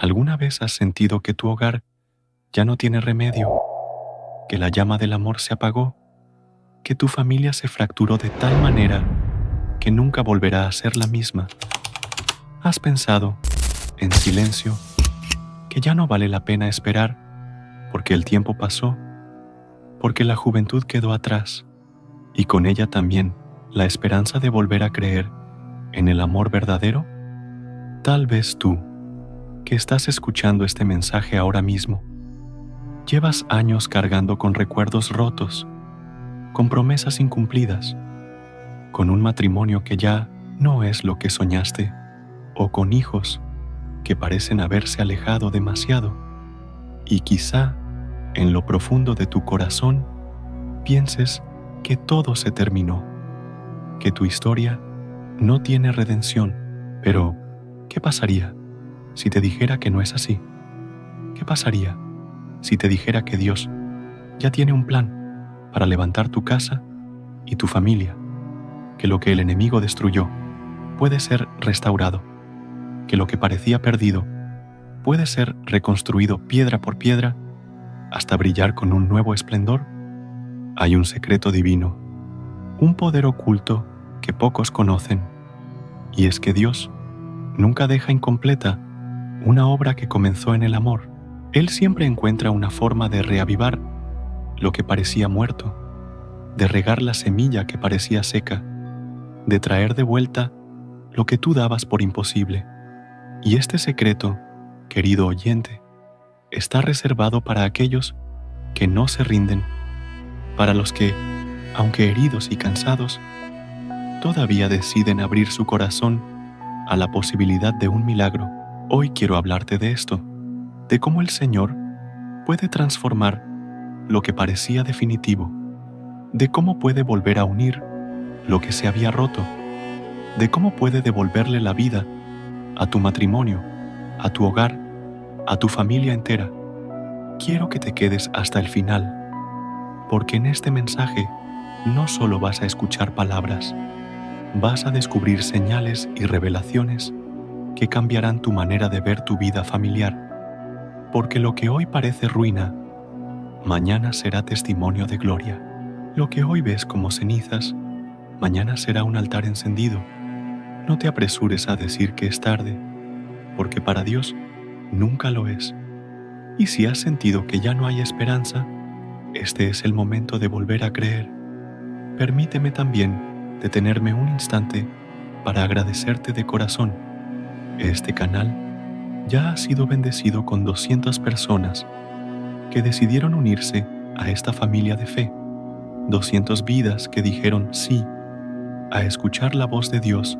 ¿Alguna vez has sentido que tu hogar ya no tiene remedio, que la llama del amor se apagó, que tu familia se fracturó de tal manera que nunca volverá a ser la misma? ¿Has pensado, en silencio, que ya no vale la pena esperar porque el tiempo pasó, porque la juventud quedó atrás y con ella también la esperanza de volver a creer en el amor verdadero? Tal vez tú, que estás escuchando este mensaje ahora mismo, llevas años cargando con recuerdos rotos, con promesas incumplidas, con un matrimonio que ya no es lo que soñaste, o con hijos que parecen haberse alejado demasiado, y quizá, en lo profundo de tu corazón, pienses que todo se terminó, que tu historia no tiene redención. Pero, ¿qué pasaría si te dijera que no es así? ¿Qué pasaría si te dijera que Dios ya tiene un plan para levantar tu casa y tu familia, que lo que el enemigo destruyó puede ser restaurado, que lo que parecía perdido puede ser reconstruido piedra por piedra hasta brillar con un nuevo esplendor? Hay un secreto divino, un poder oculto que pocos conocen, y es que Dios nunca deja incompleta una obra que comenzó en el amor. Él siempre encuentra una forma de reavivar lo que parecía muerto, de regar la semilla que parecía seca, de traer de vuelta lo que tú dabas por imposible. Y este secreto, querido oyente, está reservado para aquellos que no se rinden, para los que, aunque heridos y cansados, todavía deciden abrir su corazón a la posibilidad de un milagro. Hoy quiero hablarte de esto, de cómo el Señor puede transformar lo que parecía definitivo, de cómo puede volver a unir lo que se había roto, de cómo puede devolverle la vida a tu matrimonio, a tu hogar, a tu familia entera. Quiero que te quedes hasta el final, porque en este mensaje no solo vas a escuchar palabras, vas a descubrir señales y revelaciones que cambiarán tu manera de ver tu vida familiar, porque lo que hoy parece ruina, mañana será testimonio de gloria. Lo que hoy ves como cenizas, mañana será un altar encendido. No te apresures a decir que es tarde, porque para Dios nunca lo es. Y si has sentido que ya no hay esperanza, este es el momento de volver a creer. Permíteme también detenerme un instante para agradecerte de corazón. Este canal ya ha sido bendecido con 200 personas que decidieron unirse a esta familia de fe, 200 vidas que dijeron sí a escuchar la voz de Dios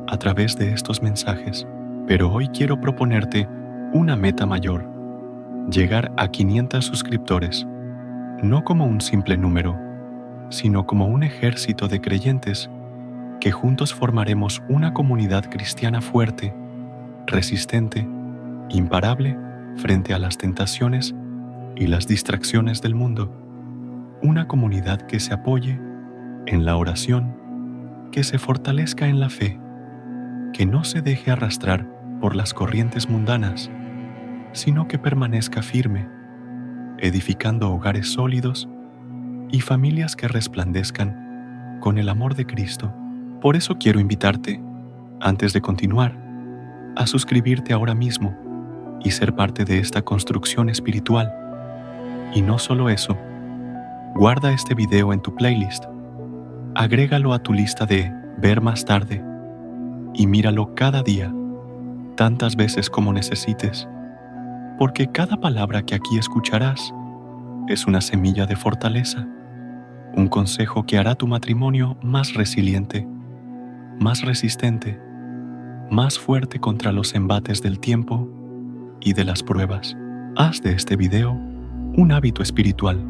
a través de estos mensajes. Pero hoy quiero proponerte una meta mayor: llegar a 500 suscriptores, no como un simple número, sino como un ejército de creyentes que juntos formaremos una comunidad cristiana fuerte, resistente, imparable frente a las tentaciones y las distracciones del mundo. Una comunidad que se apoye en la oración, que se fortalezca en la fe, que no se deje arrastrar por las corrientes mundanas, sino que permanezca firme, edificando hogares sólidos y familias que resplandezcan con el amor de Cristo. Por eso quiero invitarte, antes de continuar, a suscribirte ahora mismo y ser parte de esta construcción espiritual. Y no solo eso, guarda este video en tu playlist, agrégalo a tu lista de ver más tarde y míralo cada día, tantas veces como necesites, porque cada palabra que aquí escucharás es una semilla de fortaleza, un consejo que hará tu matrimonio más resiliente, más resistente, más fuerte contra los embates del tiempo y de las pruebas. Haz de este video un hábito espiritual,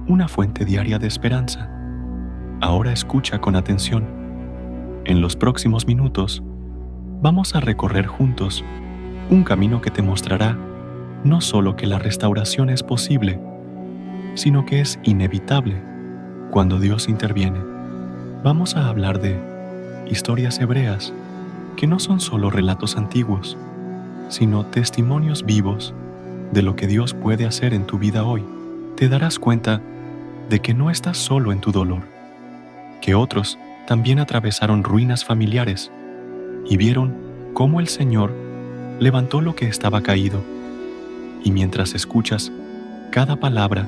una fuente diaria de esperanza. Ahora escucha con atención. En los próximos minutos vamos a recorrer juntos un camino que te mostrará no solo que la restauración es posible, sino que es inevitable cuando Dios interviene. Vamos a hablar de historias hebreas que no son solo relatos antiguos, sino testimonios vivos de lo que Dios puede hacer en tu vida hoy. Te darás cuenta de que no estás solo en tu dolor, que otros también atravesaron ruinas familiares y vieron cómo el Señor levantó lo que estaba caído. Y mientras escuchas cada palabra,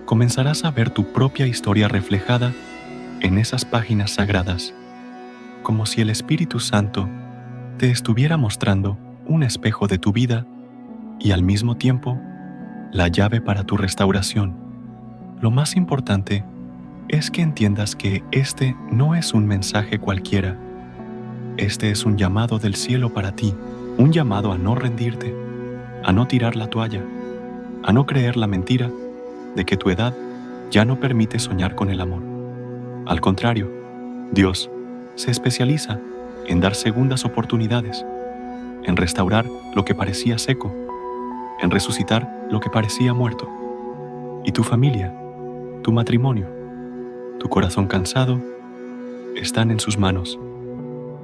comenzarás a ver tu propia historia reflejada en esas páginas sagradas, como si el Espíritu Santo te estuviera mostrando un espejo de tu vida y al mismo tiempo la llave para tu restauración. Lo más importante es que entiendas que este no es un mensaje cualquiera. Este es un llamado del cielo para ti, un llamado a no rendirte, a no tirar la toalla, a no creer la mentira de que tu edad ya no permite soñar con el amor. Al contrario, Dios se especializa en dar segundas oportunidades, en restaurar lo que parecía seco, en resucitar lo que parecía muerto. Y tu familia, tu matrimonio, tu corazón cansado, están en sus manos.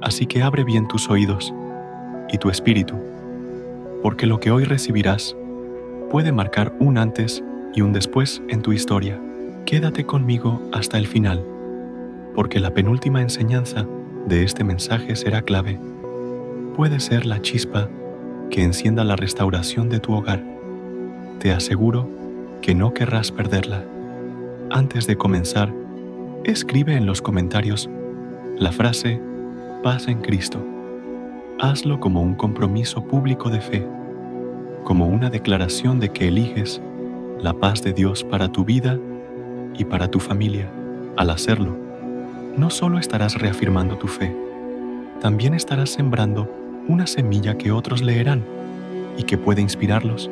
Así que abre bien tus oídos y tu espíritu, porque lo que hoy recibirás puede marcar un antes y un después en tu historia. Quédate conmigo hasta el final, porque la penúltima enseñanza de este mensaje será clave. Puede ser la chispa que encienda la restauración de tu hogar. Te aseguro que no querrás perderla. Antes de comenzar, escribe en los comentarios la frase "Paz en Cristo". Hazlo como un compromiso público de fe, como una declaración de que eliges la paz de Dios para tu vida y para tu familia. Al hacerlo, no solo estarás reafirmando tu fe, también estarás sembrando una semilla que otros leerán y que puede inspirarlos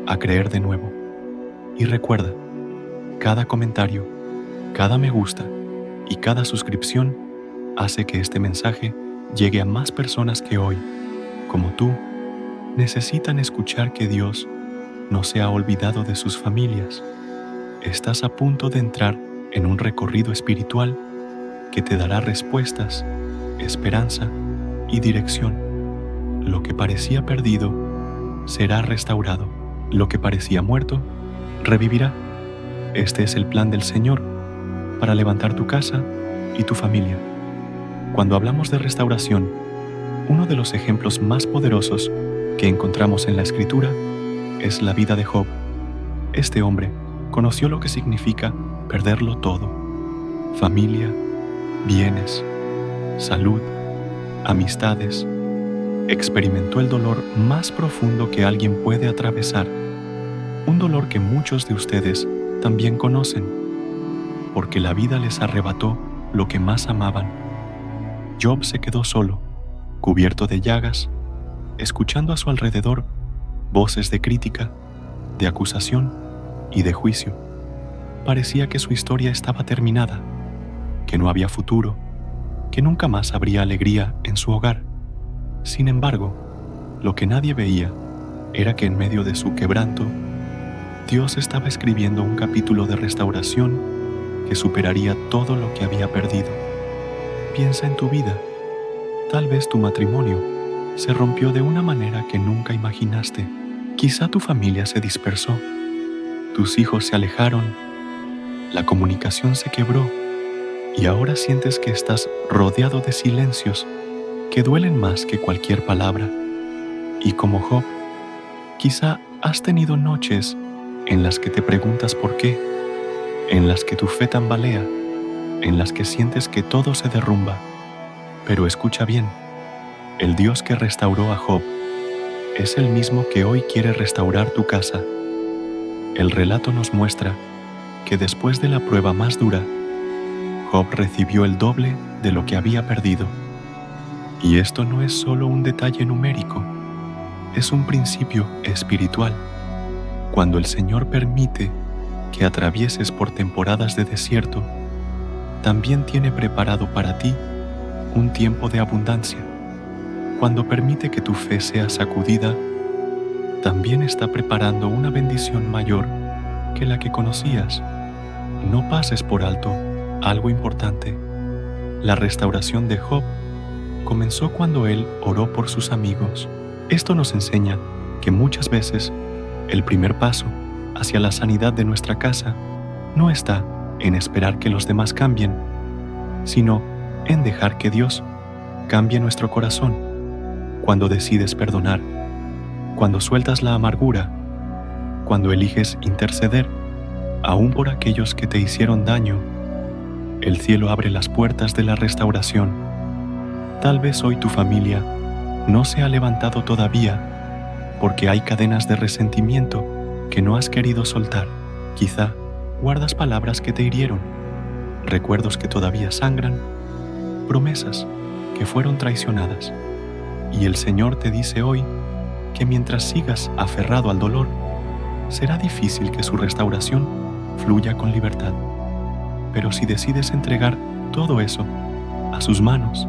a creer de nuevo. Y recuerda, cada comentario, cada me gusta y cada suscripción hace que este mensaje llegue a más personas que hoy, como tú, necesitan escuchar que Dios no se ha olvidado de sus familias. Estás a punto de entrar en un recorrido espiritual que te dará respuestas, esperanza y dirección. Lo que parecía perdido será restaurado. Lo que parecía muerto revivirá. Este es el plan del Señor para levantar tu casa y tu familia. Cuando hablamos de restauración, uno de los ejemplos más poderosos que encontramos en la Escritura es la vida de Job. Este hombre conoció lo que significa perderlo todo: familia, bienes, salud, amistades. Experimentó el dolor más profundo que alguien puede atravesar, un dolor que muchos de ustedes también conocen, porque la vida les arrebató lo que más amaban. Job se quedó solo, cubierto de llagas, escuchando a su alrededor voces de crítica, de acusación y de juicio. Parecía que su historia estaba terminada, que no había futuro, que nunca más habría alegría en su hogar. Sin embargo, lo que nadie veía era que en medio de su quebranto, Dios estaba escribiendo un capítulo de restauración que superaría todo lo que había perdido. Piensa en tu vida. Tal vez tu matrimonio se rompió de una manera que nunca imaginaste. Quizá tu familia se dispersó, tus hijos se alejaron, la comunicación se quebró y ahora sientes que estás rodeado de silencios que duelen más que cualquier palabra. Y como Job, quizá has tenido noches en las que te preguntas por qué, en las que tu fe tambalea, en las que sientes que todo se derrumba. Pero escucha bien, el Dios que restauró a Job es el mismo que hoy quiere restaurar tu casa. El relato nos muestra que después de la prueba más dura, Job recibió el doble de lo que había perdido. Y esto no es solo un detalle numérico, es un principio espiritual. Cuando el Señor permite que atravieses por temporadas de desierto, también tiene preparado para ti un tiempo de abundancia. Cuando permite que tu fe sea sacudida, también está preparando una bendición mayor que la que conocías. No pases por alto algo importante. La restauración de Job comenzó cuando él oró por sus amigos. Esto nos enseña que muchas veces el primer paso hacia la sanidad de nuestra casa no está en esperar que los demás cambien, sino en dejar que Dios cambie nuestro corazón. Cuando decides perdonar, cuando sueltas la amargura, cuando eliges interceder, aún por aquellos que te hicieron daño, el cielo abre las puertas de la restauración. Tal vez hoy tu familia no se ha levantado todavía porque hay cadenas de resentimiento que no has querido soltar. Quizá guardas palabras que te hirieron, recuerdos que todavía sangran, promesas que fueron traicionadas. Y el Señor te dice hoy que mientras sigas aferrado al dolor, será difícil que su restauración fluya con libertad. Pero si decides entregar todo eso a sus manos,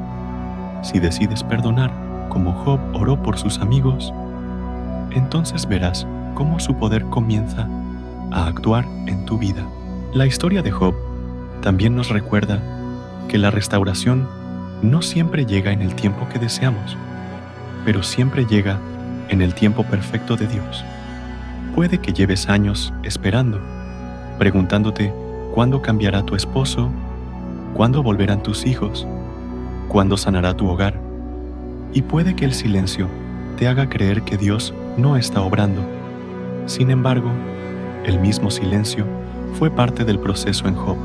si decides perdonar como Job oró por sus amigos, entonces verás cómo su poder comienza a actuar en tu vida. La historia de Job también nos recuerda que la restauración no siempre llega en el tiempo que deseamos, pero siempre llega en el tiempo perfecto de Dios. Puede que lleves años esperando, preguntándote cuándo cambiará tu esposo, cuándo volverán tus hijos, cuándo sanará tu hogar, y puede que el silencio te haga creer que Dios no está obrando. Sin embargo, el mismo silencio fue parte del proceso en Job.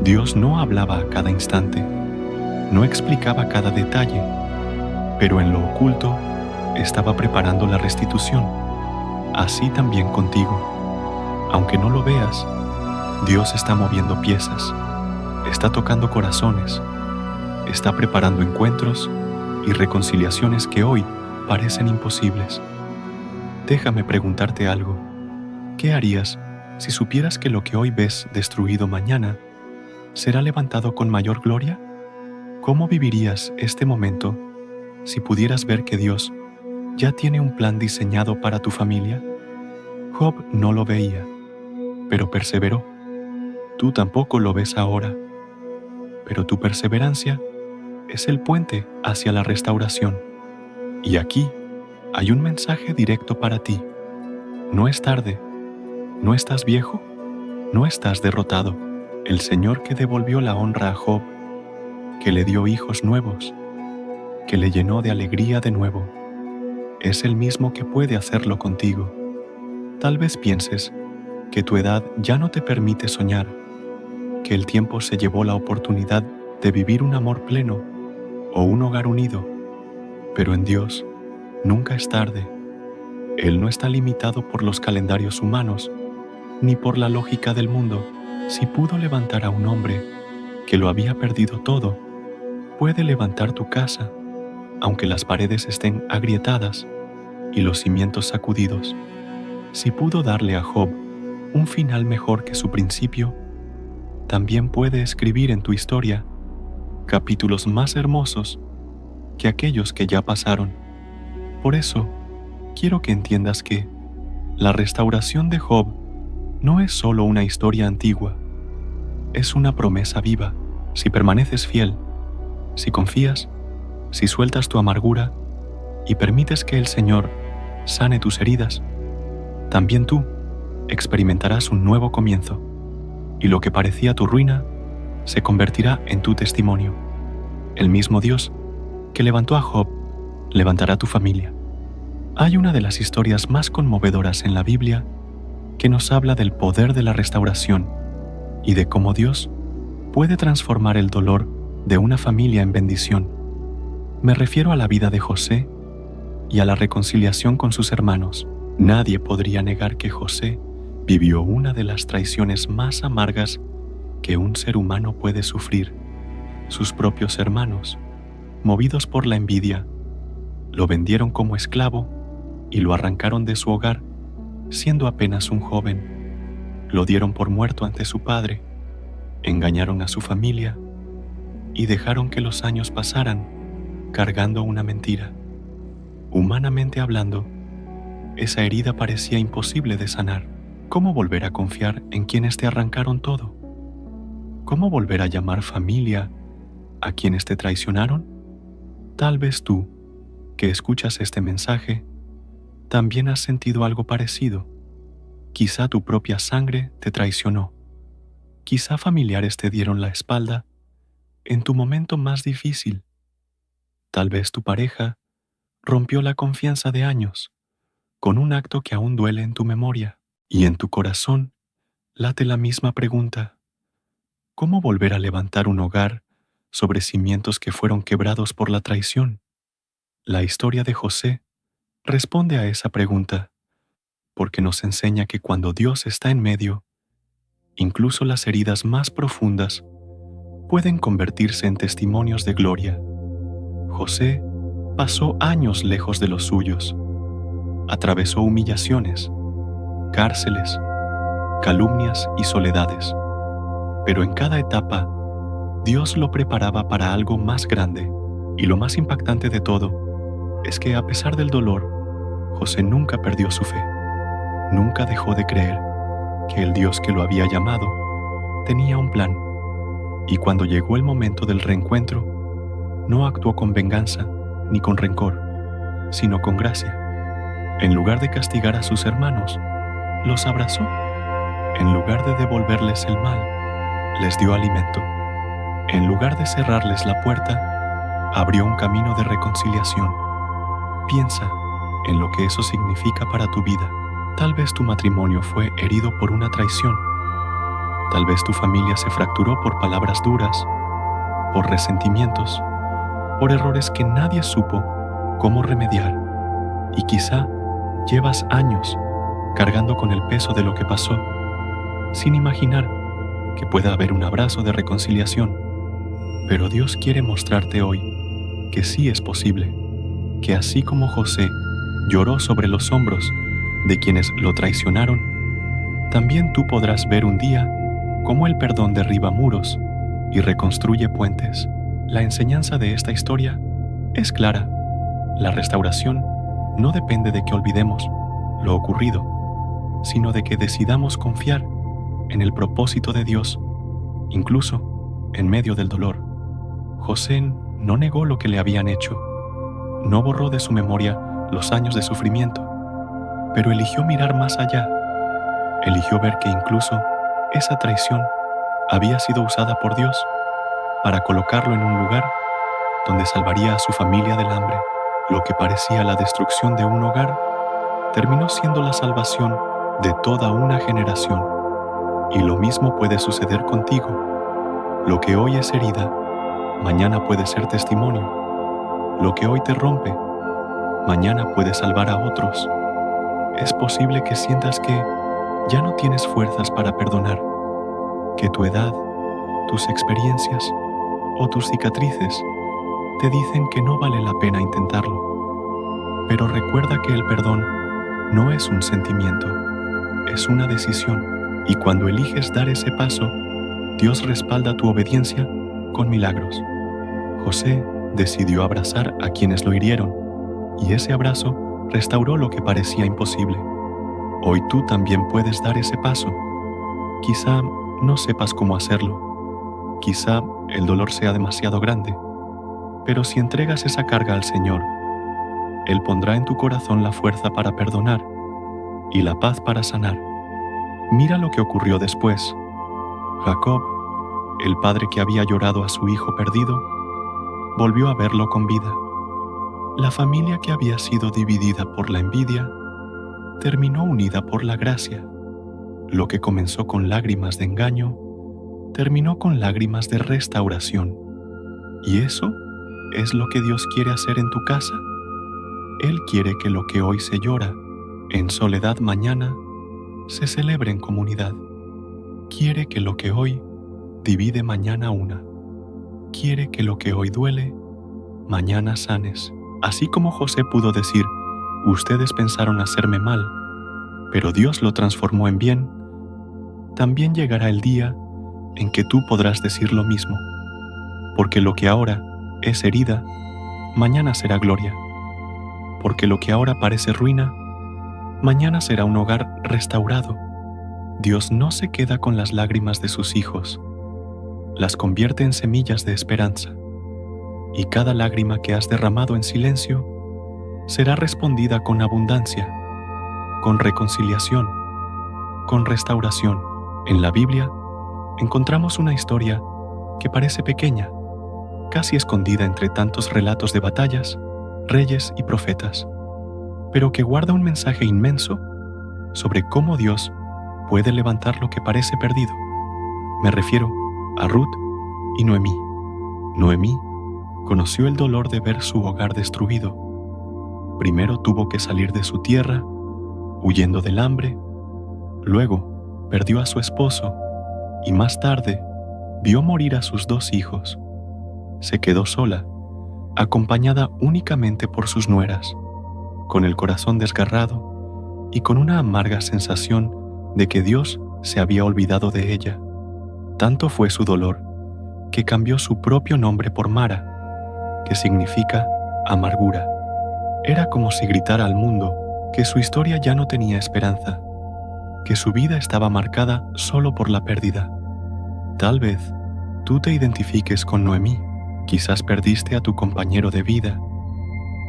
Dios no hablaba a cada instante, no explicaba cada detalle, pero en lo oculto estaba preparando la restitución. Así también contigo. Aunque no lo veas, Dios está moviendo piezas, está tocando corazones, está preparando encuentros y reconciliaciones que hoy parecen imposibles. Déjame preguntarte algo. ¿Qué harías si supieras que lo que hoy ves destruido mañana será levantado con mayor gloria? ¿Cómo vivirías este momento si pudieras ver que Dios ya tiene un plan diseñado para tu familia? Job no lo veía, pero perseveró. Tú tampoco lo ves ahora, pero tu perseverancia es el puente hacia la restauración. Y aquí hay un mensaje directo para ti. No es tarde, no estás viejo, no estás derrotado. El Señor que devolvió la honra a Job, que le dio hijos nuevos, que le llenó de alegría de nuevo, es el mismo que puede hacerlo contigo. Tal vez pienses que tu edad ya no te permite soñar, que el tiempo se llevó la oportunidad de vivir un amor pleno o un hogar unido, pero en Dios nunca es tarde. Él no está limitado por los calendarios humanos ni por la lógica del mundo. Si pudo levantar a un hombre que lo había perdido todo, puede levantar tu casa, aunque las paredes estén agrietadas y los cimientos sacudidos. Si pudo darle a Job un final mejor que su principio, también puede escribir en tu historia capítulos más hermosos que aquellos que ya pasaron. Por eso, quiero que entiendas que la restauración de Job no es solo una historia antigua, es una promesa viva. Si permaneces fiel, si confías, si sueltas tu amargura y permites que el Señor sane tus heridas, también tú experimentarás un nuevo comienzo, y lo que parecía tu ruina se convertirá en tu testimonio. El mismo Dios que levantó a Job levantará tu familia. Hay una de las historias más conmovedoras en la Biblia que nos habla del poder de la restauración y de cómo Dios puede transformar el dolor de una familia en bendición. Me refiero a la vida de José y a la reconciliación con sus hermanos. Nadie podría negar que José vivió una de las traiciones más amargas que un ser humano puede sufrir. Sus propios hermanos, movidos por la envidia, lo vendieron como esclavo y lo arrancaron de su hogar, siendo apenas un joven. Lo dieron por muerto ante su padre, engañaron a su familia y dejaron que los años pasaran cargando una mentira. Humanamente hablando, esa herida parecía imposible de sanar. ¿Cómo volver a confiar en quienes te arrancaron todo? ¿Cómo volver a llamar familia a quienes te traicionaron? Tal vez tú, que escuchas este mensaje, También has sentido algo parecido. Quizá tu propia sangre te traicionó. Quizá familiares te dieron la espalda en tu momento más difícil. Tal vez tu pareja rompió la confianza de años con un acto que aún duele en tu memoria, y en tu corazón late la misma pregunta: ¿cómo volver a levantar un hogar sobre cimientos que fueron quebrados por la traición? La historia de José responde a esa pregunta, porque nos enseña que cuando Dios está en medio, incluso las heridas más profundas pueden convertirse en testimonios de gloria. José pasó años lejos de los suyos, atravesó humillaciones, cárceles, calumnias y soledades, pero en cada etapa Dios lo preparaba para algo más grande. Y lo más impactante de todo es que, a pesar del dolor, José nunca perdió su fe. Nunca dejó de creer que el Dios que lo había llamado tenía un plan. Y cuando llegó el momento del reencuentro, no actuó con venganza ni con rencor, sino con gracia. En lugar de castigar a sus hermanos, los abrazó. En lugar de devolverles el mal, les dio alimento. En lugar de cerrarles la puerta, abrió un camino de reconciliación. Piensa en lo que eso significa para tu vida. Tal vez tu matrimonio fue herido por una traición. Tal vez tu familia se fracturó por palabras duras, por resentimientos, por errores que nadie supo cómo remediar. Y quizá llevas años cargando con el peso de lo que pasó, sin imaginar que pueda haber un abrazo de reconciliación. Pero Dios quiere mostrarte hoy que sí es posible, que así como José lloró sobre los hombros de quienes lo traicionaron, también tú podrás ver un día cómo el perdón derriba muros y reconstruye puentes. La enseñanza de esta historia es clara. La restauración no depende de que olvidemos lo ocurrido, sino de que decidamos confiar en el propósito de Dios, incluso en medio del dolor. José no negó lo que le habían hecho, no borró de su memoria los años de sufrimiento, pero eligió mirar más allá. Eligió ver que incluso esa traición había sido usada por Dios para colocarlo en un lugar donde salvaría a su familia del hambre. Lo que parecía la destrucción de un hogar terminó siendo la salvación de toda una generación. Y lo mismo puede suceder contigo. Lo que hoy es herida, mañana puede ser testimonio. Lo que hoy te rompe, mañana puede salvar a otros. Es posible que sientas que ya no tienes fuerzas para perdonar, que tu edad, tus experiencias o tus cicatrices te dicen que no vale la pena intentarlo. Pero recuerda que el perdón no es un sentimiento, es una decisión. Y cuando eliges dar ese paso, Dios respalda tu obediencia con milagros. José decidió abrazar a quienes lo hirieron, y ese abrazo restauró lo que parecía imposible. Hoy tú también puedes dar ese paso. Quizá no sepas cómo hacerlo. Quizá el dolor sea demasiado grande. Pero si entregas esa carga al Señor, Él pondrá en tu corazón la fuerza para perdonar y la paz para sanar. Mira lo que ocurrió después. Jacob, el padre que había llorado a su hijo perdido, volvió a verlo con vida. La familia que había sido dividida por la envidia terminó unida por la gracia. Lo que comenzó con lágrimas de engaño terminó con lágrimas de restauración. Y eso es lo que Dios quiere hacer en tu casa. Él quiere que lo que hoy se llora en soledad mañana se celebre en comunidad. Quiere que lo que hoy divide mañana una. Quiere que lo que hoy duele mañana sanes. Así como José pudo decir: ustedes pensaron hacerme mal, pero Dios lo transformó en bien, también llegará el día en que tú podrás decir lo mismo, porque lo que ahora es herida, mañana será gloria, porque lo que ahora parece ruina, mañana será un hogar restaurado. Dios no se queda con las lágrimas de sus hijos, las convierte en semillas de esperanza, y cada lágrima que has derramado en silencio será respondida con abundancia. con reconciliación, con restauración. En la Biblia encontramos una historia que parece pequeña, casi escondida entre tantos relatos de batallas, reyes y profetas, pero que guarda un mensaje inmenso sobre cómo Dios puede levantar lo que parece perdido. Me refiero a Ruth y Noemí. Noemí conoció el dolor de ver su hogar destruido. Primero tuvo que salir de su tierra, huyendo del hambre. Luego perdió a su esposo y más tarde vio morir a sus 2 hijos. Se quedó sola, acompañada únicamente por sus nueras, con el corazón desgarrado y con una amarga sensación de que Dios se había olvidado de ella. Tanto fue su dolor que cambió su propio nombre por Mara, que significa amargura. Era como si gritara al mundo que su historia ya no tenía esperanza, que su vida estaba marcada solo por la pérdida. Tal vez tú te identifiques con Noemí. Quizás perdiste a tu compañero de vida.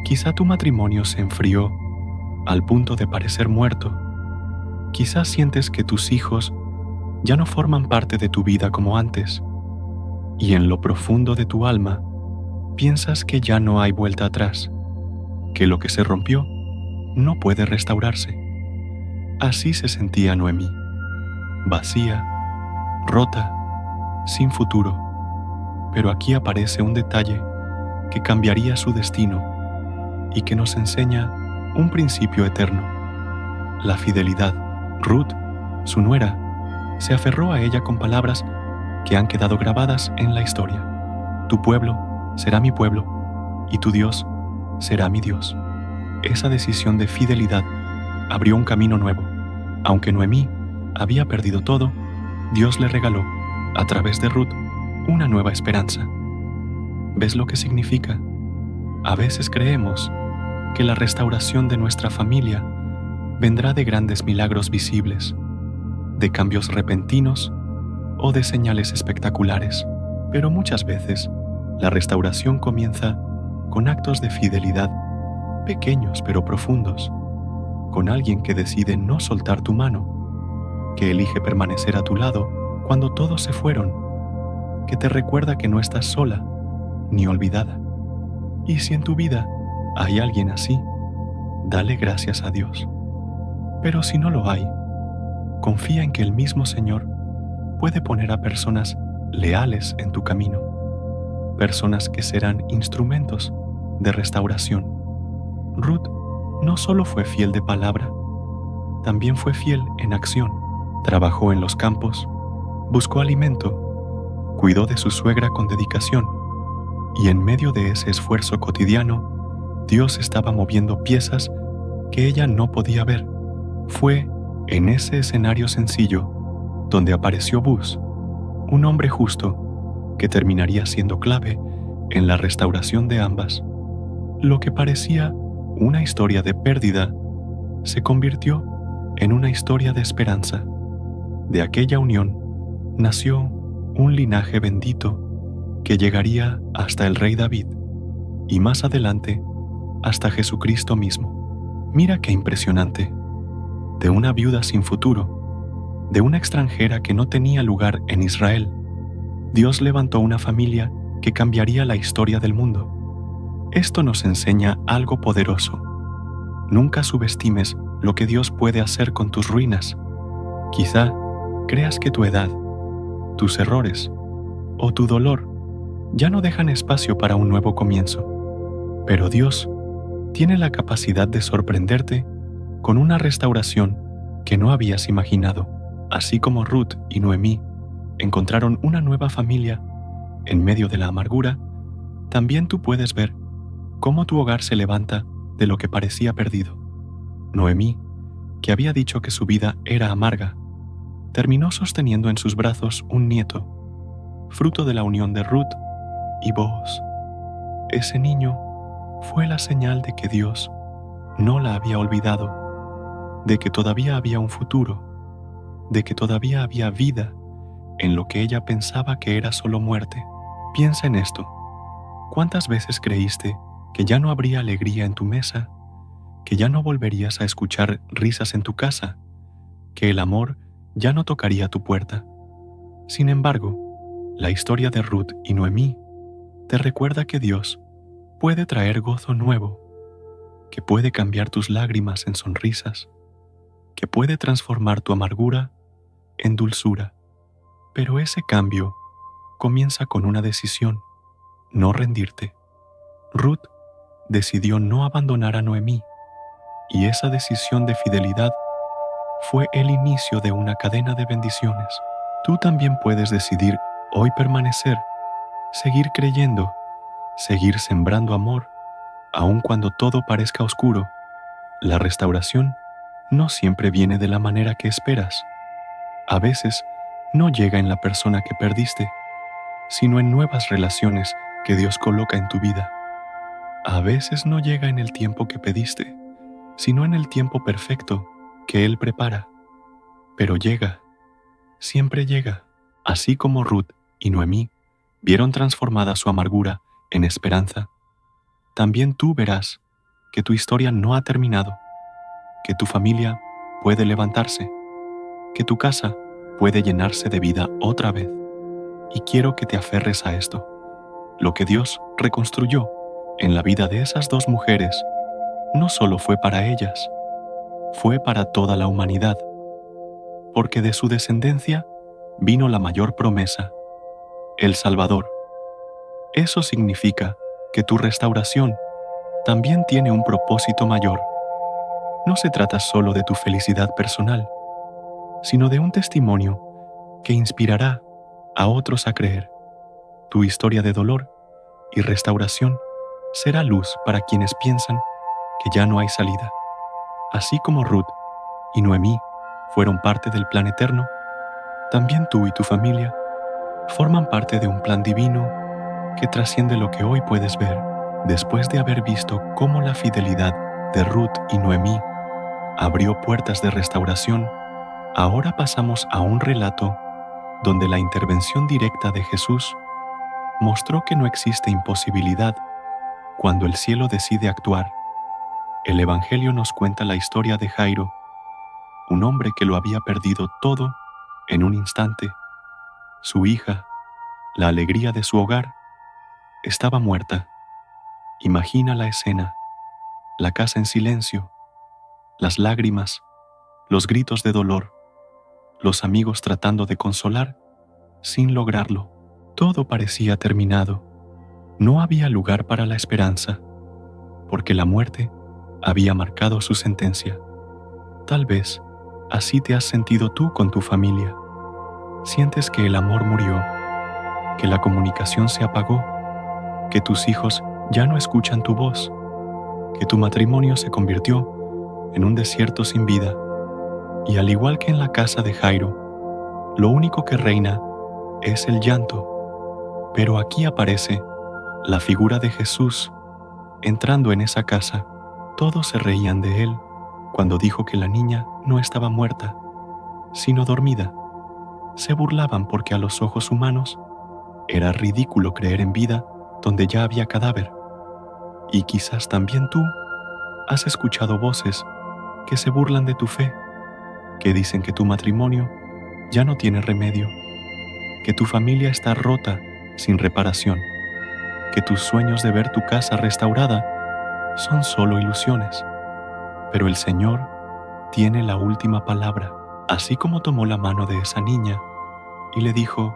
Quizá tu matrimonio se enfrió al punto de parecer muerto. Quizás sientes que tus hijos ya no forman parte de tu vida como antes. Y en lo profundo de tu alma, piensas que ya no hay vuelta atrás, que lo que se rompió no puede restaurarse. Así se sentía Noemí, vacía, rota, sin futuro. Pero aquí aparece un detalle que cambiaría su destino y que nos enseña un principio eterno: la fidelidad. Ruth, su nuera, se aferró a ella con palabras que han quedado grabadas en la historia. Tu pueblo será mi pueblo y tu Dios será mi Dios. Esa decisión de fidelidad abrió un camino nuevo. Aunque Noemí había perdido todo, Dios le regaló, a través de Ruth, una nueva esperanza. ¿Ves lo que significa? A veces creemos que la restauración de nuestra familia vendrá de grandes milagros visibles, de cambios repentinos o de señales espectaculares, pero muchas veces la restauración comienza con actos de fidelidad, pequeños pero profundos, con alguien que decide no soltar tu mano, que elige permanecer a tu lado cuando todos se fueron, que te recuerda que no estás sola ni olvidada. Y si en tu vida hay alguien así, dale gracias a Dios. Pero si no lo hay, confía en que el mismo Señor puede poner a personas leales en tu camino, personas que serán instrumentos de restauración. Ruth no solo fue fiel de palabra, también fue fiel en acción. Trabajó en los campos, buscó alimento, cuidó de su suegra con dedicación, y en medio de ese esfuerzo cotidiano, Dios estaba moviendo piezas que ella no podía ver. Fue en ese escenario sencillo donde apareció Buz, un hombre justo que terminaría siendo clave en la restauración de ambas. Lo que parecía una historia de pérdida se convirtió en una historia de esperanza. De aquella unión nació un linaje bendito que llegaría hasta el rey David y más adelante hasta Jesucristo mismo. Mira qué impresionante. De una viuda sin futuro, de una extranjera que no tenía lugar en Israel, Dios levantó una familia que cambiaría la historia del mundo. Esto nos enseña algo poderoso. Nunca subestimes lo que Dios puede hacer con tus ruinas. Quizá creas que tu edad, tus errores o tu dolor ya no dejan espacio para un nuevo comienzo. Pero Dios tiene la capacidad de sorprenderte con una restauración que no habías imaginado. Así como Ruth y Noemí encontraron una nueva familia en medio de la amargura, también tú puedes ver cómo tu hogar se levanta de lo que parecía perdido. Noemí, que había dicho que su vida era amarga, terminó sosteniendo en sus brazos un nieto, fruto de la unión de Ruth y Booz. Ese niño fue la señal de que Dios no la había olvidado, de que todavía había un futuro, de que todavía había vida en lo que ella pensaba que era solo muerte. Piensa en esto. ¿Cuántas veces creíste que ya no habría alegría en tu mesa que ya no volverías a escuchar risas en tu casa, que el amor ya no tocaría tu puerta. Sin embargo, la historia de Ruth y Noemí te recuerda que Dios puede traer gozo nuevo, que puede cambiar tus lágrimas en sonrisas, que puede transformar tu amargura en dulzura. Pero ese cambio comienza con una decisión: no rendirte. Ruth decidió no abandonar a Noemí, y esa decisión de fidelidad fue el inicio de una cadena de bendiciones. Tú también puedes decidir hoy permanecer, seguir creyendo, seguir sembrando amor, aun cuando todo parezca oscuro. La restauración no siempre viene de la manera que esperas. A veces no llega en la persona que perdiste, sino en nuevas relaciones que Dios coloca en tu vida. A veces no llega en el tiempo que pediste, sino en el tiempo perfecto que Él prepara. Pero llega, siempre llega. Así como Ruth y Noemí vieron transformada su amargura en esperanza, también tú verás que tu historia no ha terminado, que tu familia puede levantarse, que tu casa puede llenarse de vida otra vez. Y quiero que te aferres a esto. Lo que Dios reconstruyó en la vida de esas dos mujeres no solo fue para ellas, fue para toda la humanidad, porque de su descendencia vino la mayor promesa, el Salvador. Eso significa que tu restauración también tiene un propósito mayor. No se trata solo de tu felicidad personal, sino de un testimonio que inspirará a otros a creer. Tu historia de dolor y restauración será luz para quienes piensan que ya no hay salida. Así como Ruth y Noemí fueron parte del plan eterno, también tú y tu familia forman parte de un plan divino que trasciende lo que hoy puedes ver. Después de haber visto cómo la fidelidad de Ruth y Noemí abrió puertas de restauración, ahora pasamos a un relato donde la intervención directa de Jesús mostró que no existe imposibilidad cuando el cielo decide actuar. El Evangelio nos cuenta la historia de Jairo, un hombre que lo había perdido todo en un instante. Su hija, la alegría de su hogar, estaba muerta. Imagina la escena: la casa en silencio, las lágrimas, los gritos de dolor, los amigos tratando de consolar sin lograrlo. Todo parecía terminado. No había lugar para la esperanza, porque la muerte había marcado su sentencia. Tal vez así te has sentido tú con tu familia. Sientes que el amor murió, que la comunicación se apagó, que tus hijos ya no escuchan tu voz, que tu matrimonio se convirtió en un desierto sin vida. Y al igual que en la casa de Jairo, lo único que reina es el llanto. Pero aquí aparece la figura de Jesús entrando en esa casa. Todos se reían de él cuando dijo que la niña no estaba muerta, sino dormida. Se burlaban porque a los ojos humanos era ridículo creer en vida donde ya había cadáver. Y quizás también tú has escuchado voces que se burlan de tu fe, que dicen que tu matrimonio ya no tiene remedio, que tu familia está rota sin reparación, que tus sueños de ver tu casa restaurada son solo ilusiones. Pero el Señor tiene la última palabra. Así como tomó la mano de esa niña y le dijo,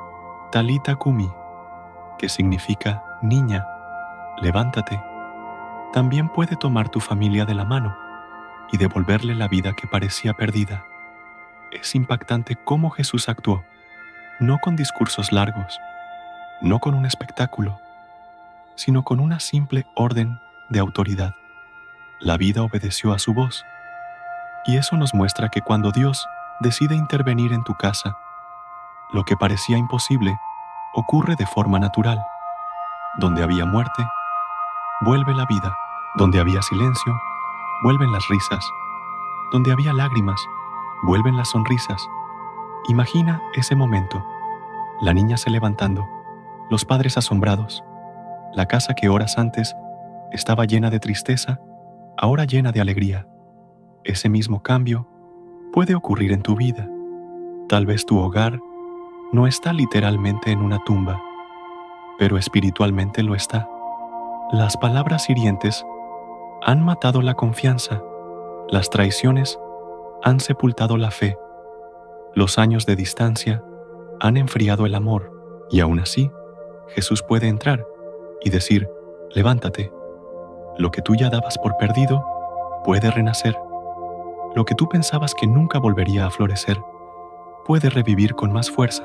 Talita Kumi, que significa niña, levántate, también puede tomar tu familia de la mano y devolverle la vida que parecía perdida. Es impactante cómo Jesús actuó, no con discursos largos, no con un espectáculo, sino con una simple orden de autoridad. La vida obedeció a su voz, y eso nos muestra que cuando Dios decide intervenir en tu casa, lo que parecía imposible ocurre de forma natural. Donde había muerte, vuelve la vida. Donde había silencio, vuelven las risas. Donde había lágrimas, vuelven las sonrisas. Imagina ese momento: la niña se levantando, los padres asombrados, la casa que horas antes estaba llena de tristeza, ahora llena de alegría. Ese mismo cambio puede ocurrir en tu vida. Tal vez tu hogar no está literalmente en una tumba, pero espiritualmente lo está. Las palabras hirientes han matado la confianza, las traiciones han sepultado la fe, los años de distancia han enfriado el amor, y aún así, Jesús puede entrar y decir: levántate. Lo que tú ya dabas por perdido puede renacer. Lo que tú pensabas que nunca volvería a florecer puede revivir con más fuerza.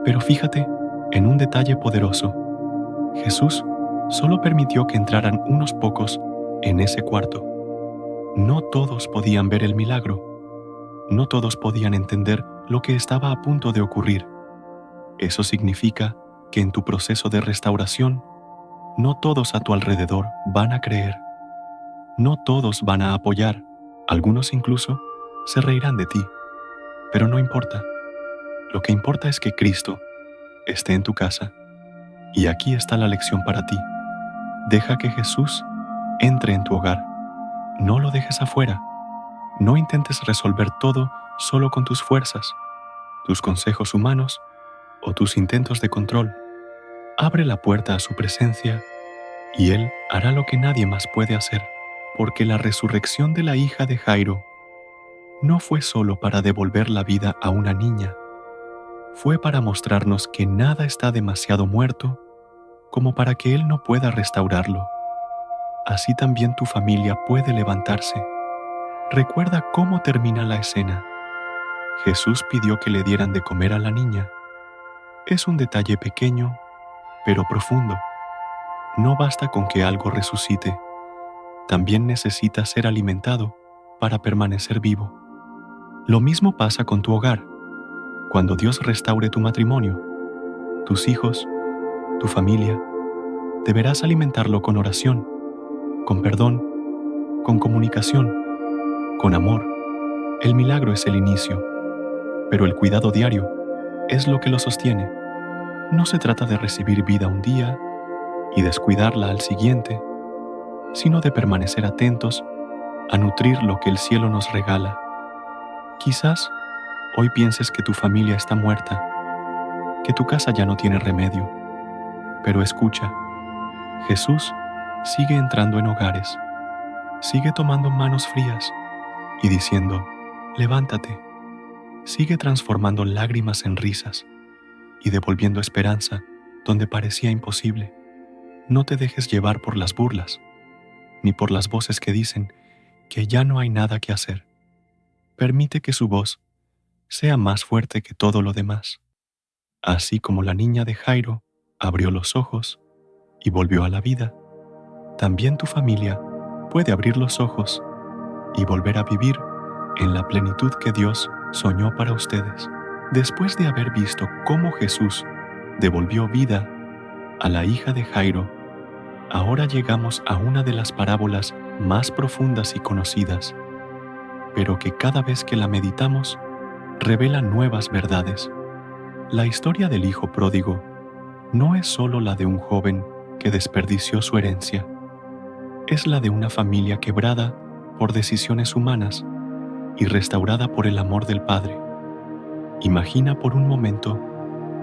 Pero fíjate en un detalle poderoso. Jesús solo permitió que entraran unos pocos en ese cuarto. No todos podían ver el milagro. No todos podían entender lo que estaba a punto de ocurrir. Eso significa que en tu proceso de restauración, no todos a tu alrededor van a creer. No todos van a apoyar. Algunos incluso se reirán de ti. Pero no importa. Lo que importa es que Cristo esté en tu casa. Y aquí está la lección para ti. Deja que Jesús entre en tu hogar. No lo dejes afuera. No intentes resolver todo solo con tus fuerzas, tus consejos humanos o tus intentos de control. Abre la puerta a su presencia y Él hará lo que nadie más puede hacer, porque la resurrección de la hija de Jairo no fue solo para devolver la vida a una niña, fue para mostrarnos que nada está demasiado muerto como para que Él no pueda restaurarlo. Así también tu familia puede levantarse. Recuerda cómo termina la escena. Jesús pidió que le dieran de comer a la niña. Es un detalle pequeño, pero profundo. No basta con que algo resucite. También necesita ser alimentado para permanecer vivo. Lo mismo pasa con tu hogar. Cuando Dios restaure tu matrimonio, tus hijos, tu familia, deberás alimentarlo con oración, con perdón, con comunicación, con amor. El milagro es el inicio, pero el cuidado diario es lo que lo sostiene. No se trata de recibir vida un día y descuidarla al siguiente, sino de permanecer atentos a nutrir lo que el cielo nos regala. Quizás hoy pienses que tu familia está muerta, que tu casa ya no tiene remedio, pero escucha, Jesús sigue entrando en hogares, sigue tomando manos frías y diciendo: levántate. Sigue transformando lágrimas en risas y devolviendo esperanza donde parecía imposible. No te dejes llevar por las burlas, ni por las voces que dicen que ya no hay nada que hacer. Permite que su voz sea más fuerte que todo lo demás. Así como la niña de Jairo abrió los ojos y volvió a la vida, también tu familia puede abrir los ojos y volver a vivir en la plenitud que Dios soñó para ustedes. Después de haber visto cómo Jesús devolvió vida a la hija de Jairo, ahora llegamos a una de las parábolas más profundas y conocidas, pero que cada vez que la meditamos, revela nuevas verdades. La historia del hijo pródigo no es solo la de un joven que desperdició su herencia, es la de una familia quebrada por decisiones humanas y restaurada por el amor del Padre. Imagina por un momento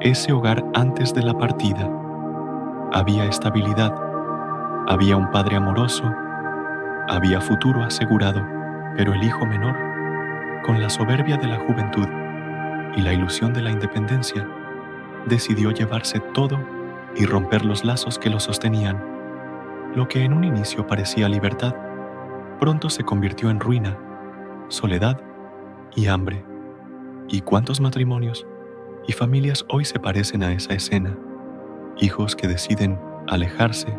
ese hogar antes de la partida. Había estabilidad, había un padre amoroso, había futuro asegurado, pero el hijo menor, con la soberbia de la juventud y la ilusión de la independencia, decidió llevarse todo y romper los lazos que lo sostenían. Lo que en un inicio parecía libertad, pronto se convirtió en ruina, soledad y hambre. ¿Y cuántos matrimonios y familias hoy se parecen a esa escena? Hijos que deciden alejarse,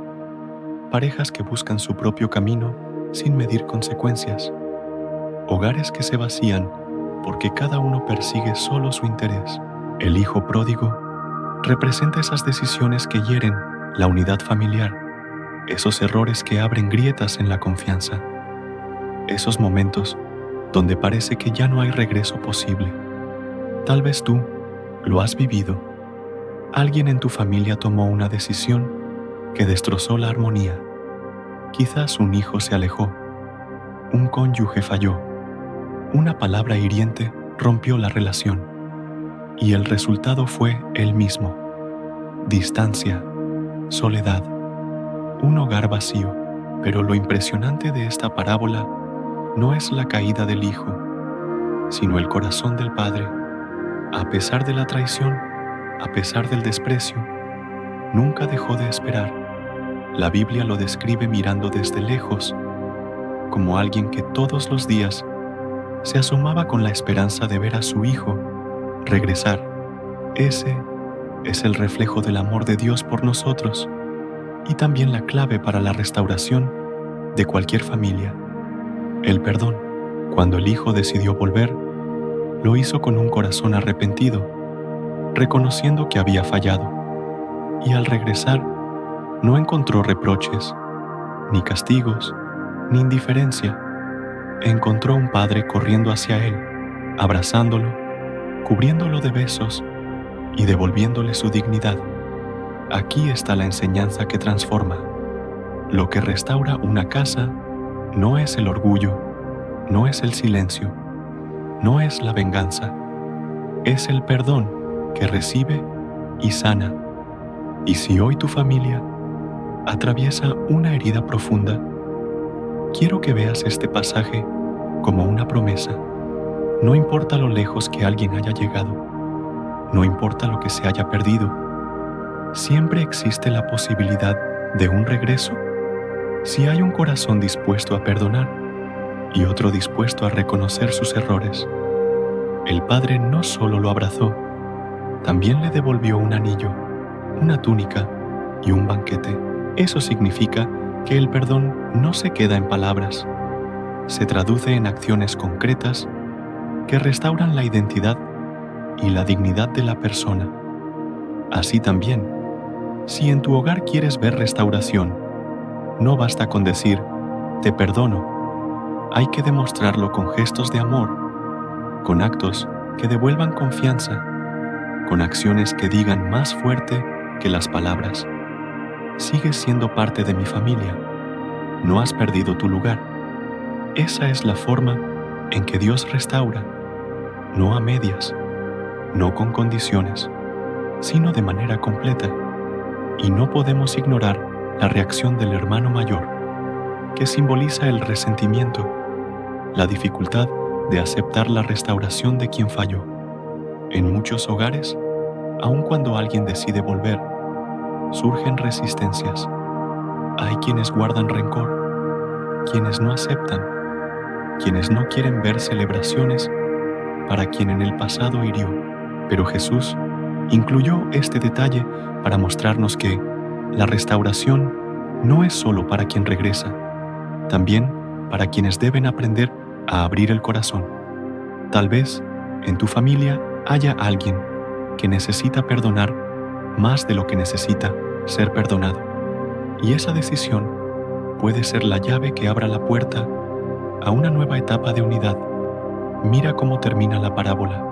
parejas que buscan su propio camino sin medir consecuencias, hogares que se vacían porque cada uno persigue solo su interés. El hijo pródigo representa esas decisiones que hieren la unidad familiar, esos errores que abren grietas en la confianza, esos momentos donde parece que ya no hay regreso posible. Tal vez tú lo has vivido. Alguien en tu familia tomó una decisión que destrozó la armonía. Quizás un hijo se alejó, Un cónyuge falló, una palabra hiriente rompió la relación, y el resultado fue el mismo: distancia, soledad, un hogar vacío. Pero lo impresionante de esta parábola no es la caída del hijo, sino el corazón del padre. A pesar de la traición, a pesar del desprecio, nunca dejó de esperar. La Biblia lo describe mirando desde lejos, como alguien que todos los días se asomaba con la esperanza de ver a su hijo regresar. Ese es el reflejo del amor de Dios por nosotros y también la clave para la restauración de cualquier familia: el perdón. Cuando el hijo decidió volver, lo hizo con un corazón arrepentido, reconociendo que había fallado. Y al regresar, no encontró reproches, ni castigos, ni indiferencia. Encontró un padre corriendo hacia él, abrazándolo, cubriéndolo de besos y devolviéndole su dignidad. Aquí está la enseñanza que transforma. Lo que restaura una casa no es el orgullo, no es el silencio, no es la venganza, es el perdón que recibe y sana. Y si hoy tu familia atraviesa una herida profunda, quiero que veas este pasaje como una promesa. No importa lo lejos que alguien haya llegado, no importa lo que se haya perdido, siempre existe la posibilidad de un regreso si hay un corazón dispuesto a perdonar y otro dispuesto a reconocer sus errores. El padre no solo lo abrazó, también le devolvió un anillo, una túnica y un banquete. Eso significa que el perdón no se queda en palabras, se traduce en acciones concretas que restauran la identidad y la dignidad de la persona. Así también, si en tu hogar quieres ver restauración, no basta con decir «te perdono». Hay que demostrarlo con gestos de amor, con actos que devuelvan confianza, con acciones que digan más fuerte que las palabras: «Sigues siendo parte de mi familia, no has perdido tu lugar». Esa es la forma en que Dios restaura, no a medias, no con condiciones, sino de manera completa. Y no podemos ignorar la reacción del hermano mayor, que simboliza el resentimiento, la dificultad de aceptar la restauración de quien falló. En muchos hogares, aun cuando alguien decide volver, surgen resistencias. Hay quienes guardan rencor, quienes no aceptan, quienes no quieren ver celebraciones para quien en el pasado hirió. Pero Jesús incluyó este detalle para mostrarnos que la restauración no es solo para quien regresa, también para quienes deben aprender a abrir el corazón. Tal vez en tu familia haya alguien que necesita perdonar más de lo que necesita ser perdonado. Y esa decisión puede ser la llave que abra la puerta a una nueva etapa de unidad. Mira cómo termina la parábola: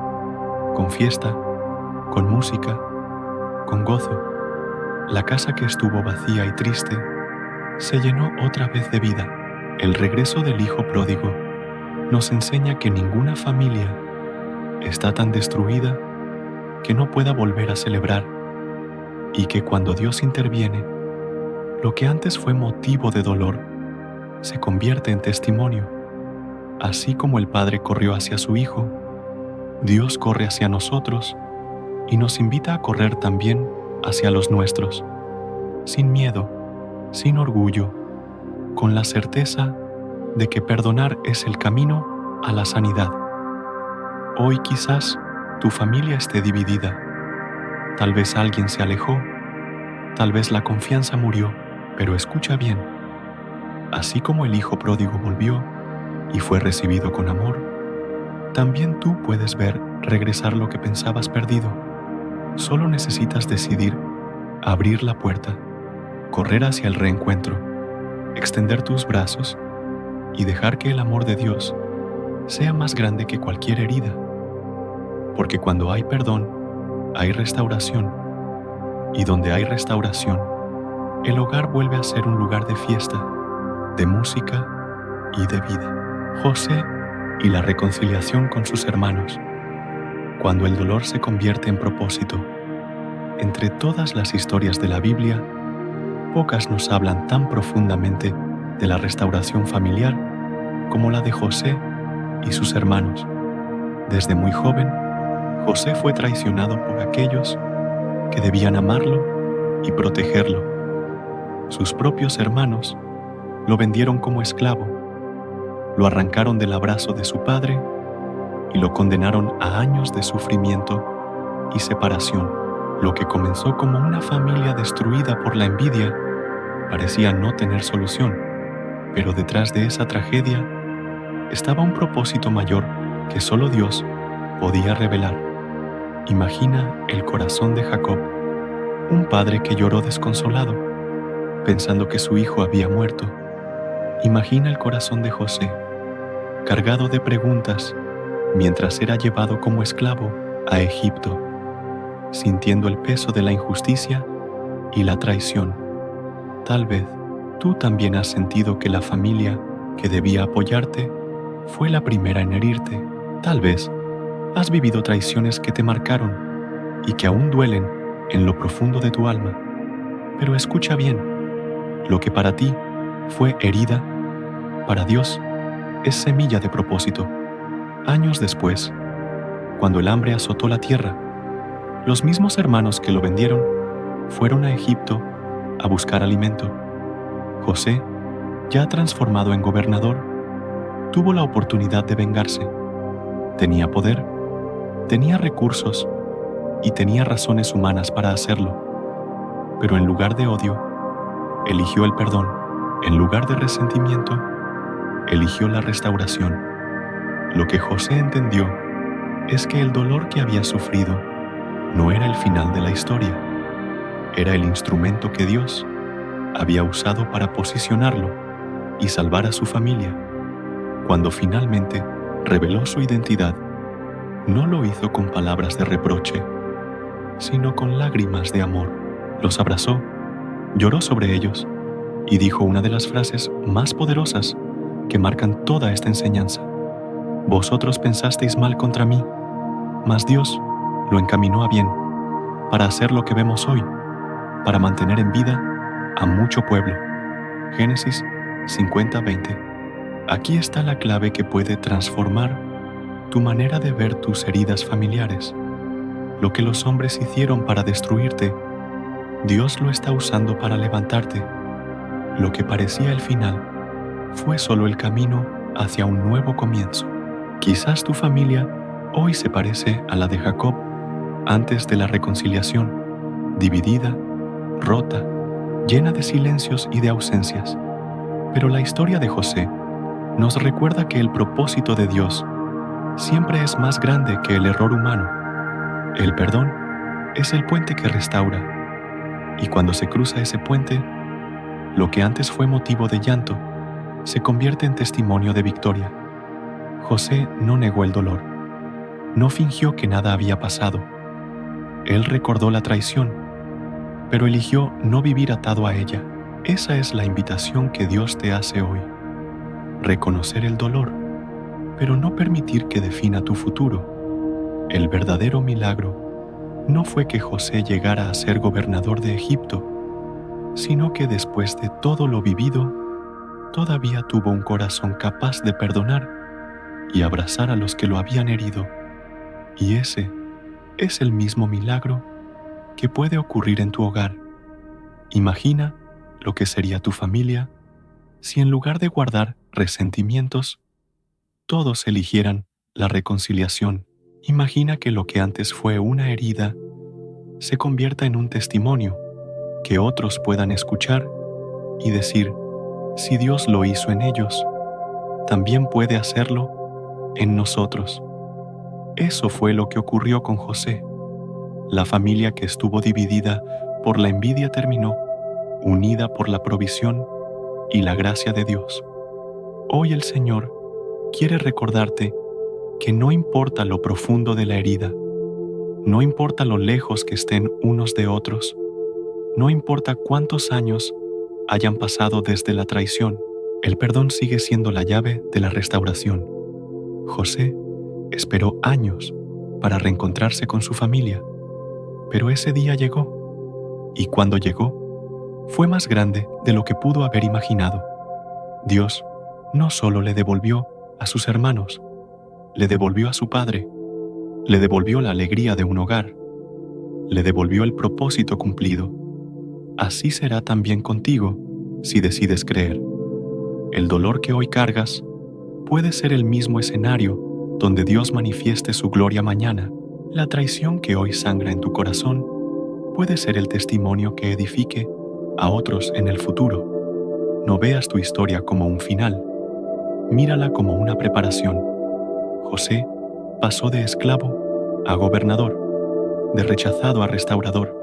con fiesta, con música, con gozo. La casa que estuvo vacía y triste se llenó otra vez de vida. El regreso del hijo pródigo nos enseña que ninguna familia está tan destruida que no pueda volver a celebrar, y que cuando Dios interviene, lo que antes fue motivo de dolor se convierte en testimonio. Así como el Padre corrió hacia su Hijo, Dios corre hacia nosotros y nos invita a correr también hacia los nuestros, sin miedo, sin orgullo, con la certeza de que perdonar es el camino a la sanidad. Hoy quizás tu familia esté dividida, tal vez alguien se alejó, tal vez la confianza murió, pero escucha bien: así como el hijo pródigo volvió y fue recibido con amor, también tú puedes ver regresar lo que pensabas perdido. Solo necesitas decidir abrir la puerta, correr hacia el reencuentro, extender tus brazos y dejar que el amor de Dios sea más grande que cualquier herida. Porque cuando hay perdón, hay restauración, y donde hay restauración, el hogar vuelve a ser un lugar de fiesta, de música y de vida. José y la reconciliación con sus hermanos. Cuando el dolor se convierte en propósito. Entre todas las historias de la Biblia, pocas nos hablan tan profundamente de la restauración familiar como la de José y sus hermanos. Desde muy joven, José fue traicionado por aquellos que debían amarlo y protegerlo. Sus propios hermanos lo vendieron como esclavo, lo arrancaron del abrazo de su padre y lo condenaron a años de sufrimiento y separación. Lo que comenzó como una familia destruida por la envidia parecía no tener solución, pero detrás de esa tragedia estaba un propósito mayor que solo Dios podía revelar. Imagina el corazón de Jacob, un padre que lloró desconsolado, pensando que su hijo había muerto. Imagina el corazón de José, cargado de preguntas, mientras era llevado como esclavo a Egipto, sintiendo el peso de la injusticia y la traición. Tal vez tú también has sentido que la familia que debía apoyarte fue la primera en herirte. Tal vez has vivido traiciones que te marcaron y que aún duelen en lo profundo de tu alma. Pero escucha bien, lo que para ti fue herida, para Dios es semilla de propósito. Años después, cuando el hambre azotó la tierra, los mismos hermanos que lo vendieron fueron a Egipto a buscar alimento. José, ya transformado en gobernador, tuvo la oportunidad de vengarse. Tenía poder, tenía recursos y tenía razones humanas para hacerlo. Pero en lugar de odio, eligió el perdón. En lugar de resentimiento, eligió la restauración. Lo que José entendió es que el dolor que había sufrido no era el final de la historia, era el instrumento que Dios había usado para posicionarlo y salvar a su familia. Cuando finalmente reveló su identidad, no lo hizo con palabras de reproche, sino con lágrimas de amor. Los abrazó, lloró sobre ellos y dijo una de las frases más poderosas que marcan toda esta enseñanza. Vosotros pensasteis mal contra mí, mas Dios lo encaminó a bien, para hacer lo que vemos hoy, para mantener en vida a mucho pueblo. Génesis 50:20. Aquí está la clave que puede transformar tu manera de ver tus heridas familiares. Lo que los hombres hicieron para destruirte, Dios lo está usando para levantarte. Lo que parecía el final fue solo el camino hacia un nuevo comienzo. Quizás tu familia hoy se parece a la de Jacob antes de la reconciliación, dividida, rota, llena de silencios y de ausencias. Pero la historia de José nos recuerda que el propósito de Dios siempre es más grande que el error humano. El perdón es el puente que restaura, y cuando se cruza ese puente, lo que antes fue motivo de llanto se convierte en testimonio de victoria. José no negó el dolor, no fingió que nada había pasado. Él recordó la traición, pero eligió no vivir atado a ella. Esa es la invitación que Dios te hace hoy. Reconocer el dolor, pero no permitir que defina tu futuro. El verdadero milagro no fue que José llegara a ser gobernador de Egipto, sino que después de todo lo vivido, todavía tuvo un corazón capaz de perdonar y abrazar a los que lo habían herido. Y ese es el mismo milagro que puede ocurrir en tu hogar. Imagina lo que sería tu familia si en lugar de guardar resentimientos, todos eligieran la reconciliación. Imagina que lo que antes fue una herida se convierta en un testimonio que otros puedan escuchar y decir, si Dios lo hizo en ellos, también puede hacerlo en nosotros. Eso fue lo que ocurrió con José. La familia que estuvo dividida por la envidia terminó unida por la provisión y la gracia de Dios. Hoy el Señor quiere recordarte que no importa lo profundo de la herida, no importa lo lejos que estén unos de otros, no importa cuántos años hayan pasado desde la traición, El perdón sigue siendo la llave de la restauración. José esperó años para reencontrarse con su familia, pero ese día llegó, y cuando llegó, fue más grande de lo que pudo haber imaginado. Dios no solo le devolvió a sus hermanos, le devolvió a su padre, le devolvió la alegría de un hogar, le devolvió el propósito cumplido. Así será también contigo si decides creer. El dolor que hoy cargas puede ser el mismo escenario donde Dios manifieste su gloria mañana. La traición que hoy sangra en tu corazón puede ser el testimonio que edifique a otros en el futuro. No veas tu historia como un final, mírala como una preparación. José pasó de esclavo a gobernador, de rechazado a restaurador,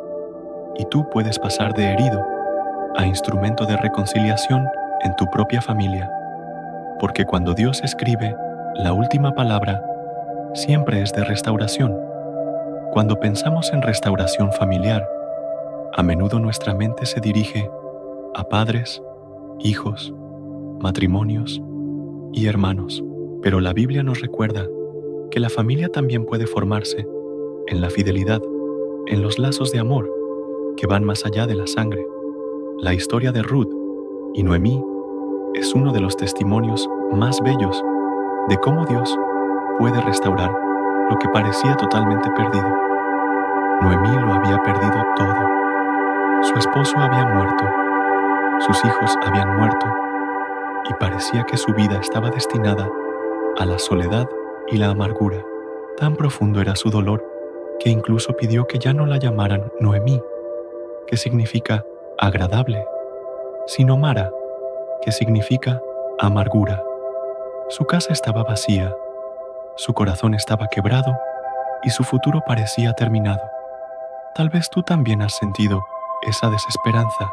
y tú puedes pasar de herido a instrumento de reconciliación en tu propia familia, porque cuando Dios escribe, la última palabra siempre es de restauración. Cuando pensamos en restauración familiar, a menudo nuestra mente se dirige a padres, hijos, matrimonios y hermanos, pero la Biblia nos recuerda que la familia también puede formarse en la fidelidad, en los lazos de amor que van más allá de la sangre. La historia de Ruth y Noemí es uno de los testimonios más bellos de cómo Dios puede restaurar lo que parecía totalmente perdido. Noemí lo había perdido todo. Su esposo había muerto, sus hijos habían muerto, y parecía que su vida estaba destinada a la soledad y la amargura. Tan profundo era su dolor que incluso pidió que ya no la llamaran Noemí, que significa agradable, sino Mara, que significa amargura. Su casa estaba vacía, su corazón estaba quebrado y su futuro parecía terminado. Tal vez tú también has sentido esa desesperanza,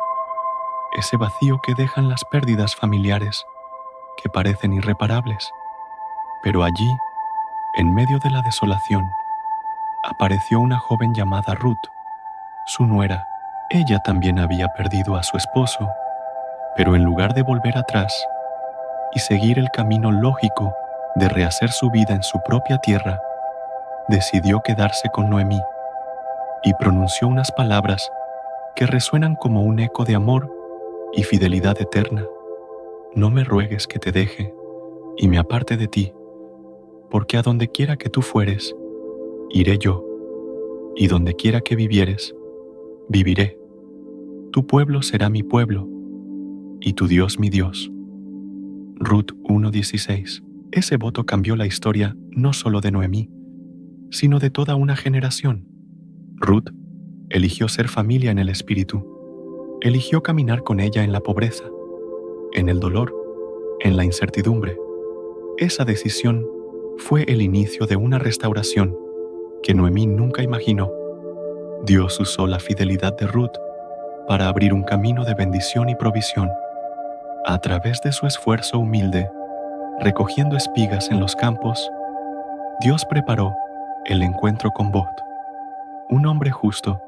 ese vacío que dejan las pérdidas familiares que parecen irreparables. Pero allí, en medio de la desolación, apareció una joven llamada Ruth, su nuera. Ella también había perdido a su esposo, pero en lugar de volver atrás y seguir el camino lógico de rehacer su vida en su propia tierra, decidió quedarse con Noemí y pronunció unas palabras que resuenan como un eco de amor y fidelidad eterna. No me ruegues que te deje y me aparte de ti, porque a donde quiera que tú fueres, iré yo, y donde quiera que vivieres, viviré. Tu pueblo será mi pueblo, y tu Dios mi Dios. Ruth 1:16. Ese voto cambió la historia no solo de Noemí, sino de toda una generación. Ruth eligió ser familia en el espíritu, eligió caminar con ella en la pobreza, en el dolor, en la incertidumbre. Esa decisión fue el inicio de una restauración que Noemí nunca imaginó. Dios usó la fidelidad de Ruth para abrir un camino de bendición y provisión. A través de su esfuerzo humilde, recogiendo espigas en los campos, Dios preparó el encuentro con Bot, un hombre justo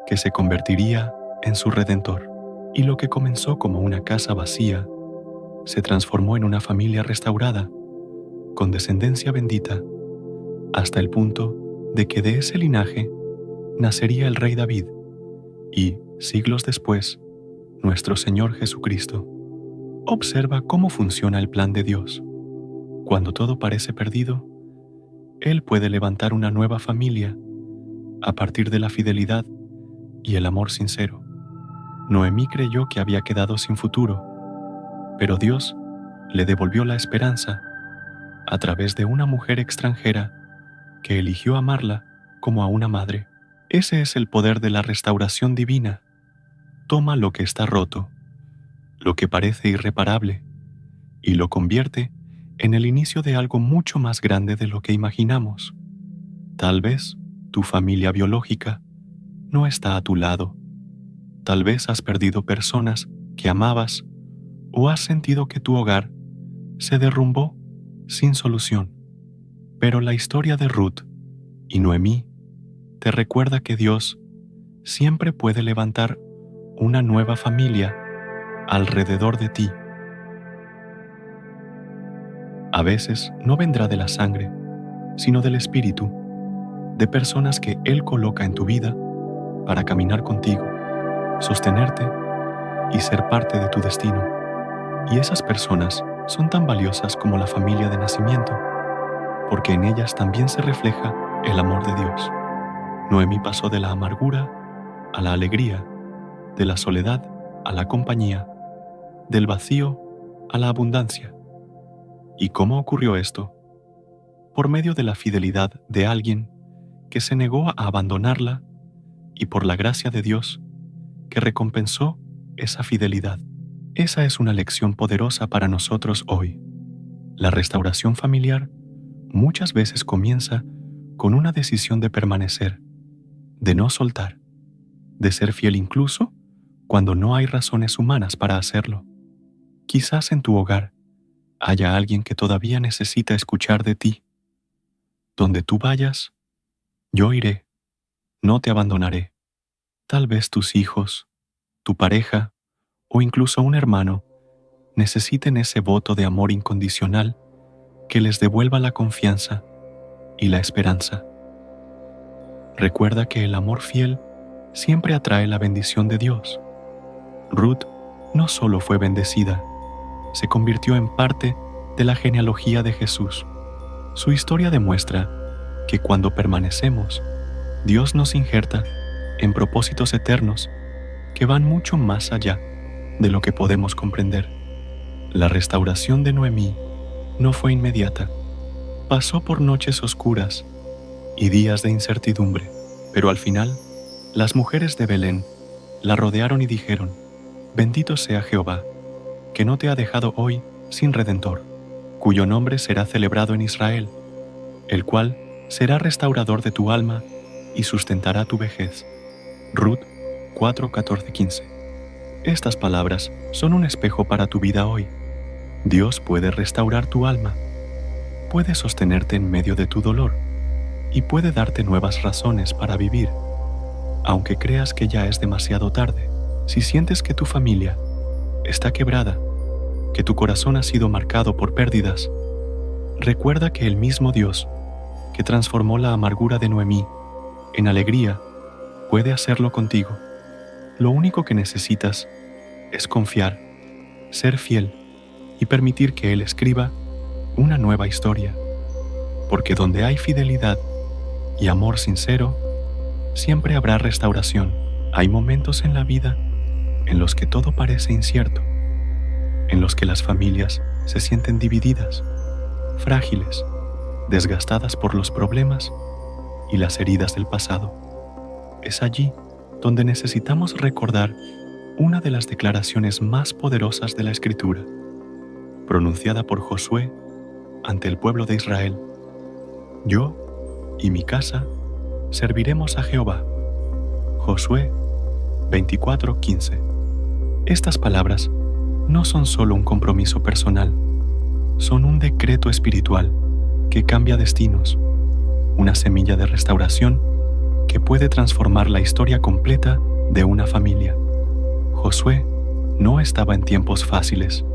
que se convertiría en su redentor. Y lo que comenzó como una casa vacía, se transformó en una familia restaurada, con descendencia bendita, hasta el punto de que de ese linaje nacería el rey David y, siglos después, nuestro Señor Jesucristo. Observa cómo funciona el plan de Dios. Cuando todo parece perdido, Él puede levantar una nueva familia a partir de la fidelidad y el amor sincero. Noemí creyó que había quedado sin futuro, pero Dios le devolvió la esperanza a través de una mujer extranjera que eligió amarla como a una madre. Ese es el poder de la restauración divina. Toma lo que está roto, lo que parece irreparable, y lo convierte en el inicio de algo mucho más grande de lo que imaginamos. Tal vez tu familia biológica no está a tu lado. Tal vez has perdido personas que amabas o has sentido que tu hogar se derrumbó sin solución. Pero la historia de Ruth y Noemí te recuerda que Dios siempre puede levantar una nueva familia alrededor de ti. A veces no vendrá de la sangre, sino del Espíritu, de personas que Él coloca en tu vida para caminar contigo, sostenerte y ser parte de tu destino. Y esas personas son tan valiosas como la familia de nacimiento, porque en ellas también se refleja el amor de Dios. Noemí pasó de la amargura a la alegría, de la soledad a la compañía, del vacío a la abundancia. ¿Y cómo ocurrió esto? Por medio de la fidelidad de alguien que se negó a abandonarla y por la gracia de Dios que recompensó esa fidelidad. Esa es una lección poderosa para nosotros hoy. La restauración familiar muchas veces comienza con una decisión de permanecer, de no soltar, de ser fiel incluso cuando no hay razones humanas para hacerlo. Quizás en tu hogar haya alguien que todavía necesita escuchar de ti. Donde tú vayas, yo iré, no te abandonaré. Tal vez tus hijos, tu pareja o incluso un hermano necesiten ese voto de amor incondicional que les devuelva la confianza y la esperanza. Recuerda que el amor fiel siempre atrae la bendición de Dios. Ruth no solo fue bendecida, se convirtió en parte de la genealogía de Jesús. Su historia demuestra que cuando permanecemos, Dios nos injerta en propósitos eternos que van mucho más allá de lo que podemos comprender. La restauración de Noemí no fue inmediata. Pasó por noches oscuras y días de incertidumbre, pero al final, las mujeres de Belén la rodearon y dijeron: «Bendito sea Jehová, que no te ha dejado hoy sin redentor, cuyo nombre será celebrado en Israel, el cual será restaurador de tu alma y sustentará tu vejez». Ruth 4, 14, 15. Estas palabras son un espejo para tu vida hoy. Dios puede restaurar tu alma, puede sostenerte en medio de tu dolor y puede darte nuevas razones para vivir. Aunque creas que ya es demasiado tarde, si sientes que tu familia está quebrada, que tu corazón ha sido marcado por pérdidas, recuerda que el mismo Dios que transformó la amargura de Noemí en alegría puede hacerlo contigo. Lo único que necesitas es confiar, ser fiel y permitir que Él escriba una nueva historia. Porque donde hay fidelidad y amor sincero, siempre habrá restauración. Hay momentos en la vida en los que todo parece incierto, en los que las familias se sienten divididas, frágiles, desgastadas por los problemas y las heridas del pasado. Es allí donde necesitamos recordar una de las declaraciones más poderosas de la Escritura, pronunciada por Josué ante el pueblo de Israel: «Yo y mi casa serviremos a Jehová». Josué 24:15. Estas palabras no son solo un compromiso personal, son un decreto espiritual que cambia destinos, una semilla de restauración que puede transformar la historia completa de una familia. Josué no estaba en tiempos fáciles.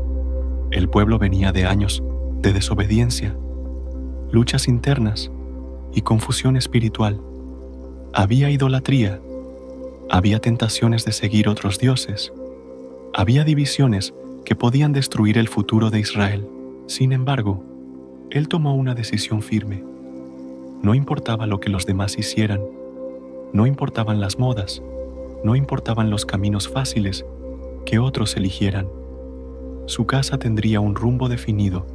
El pueblo venía de años de desobediencia, luchas internas y confusión espiritual. Había idolatría, había tentaciones de seguir otros dioses, había divisiones que podían destruir el futuro de Israel. Sin embargo, él tomó una decisión firme. No importaba lo que los demás hicieran, no importaban las modas, no importaban los caminos fáciles que otros eligieran. Su casa tendría un rumbo definido: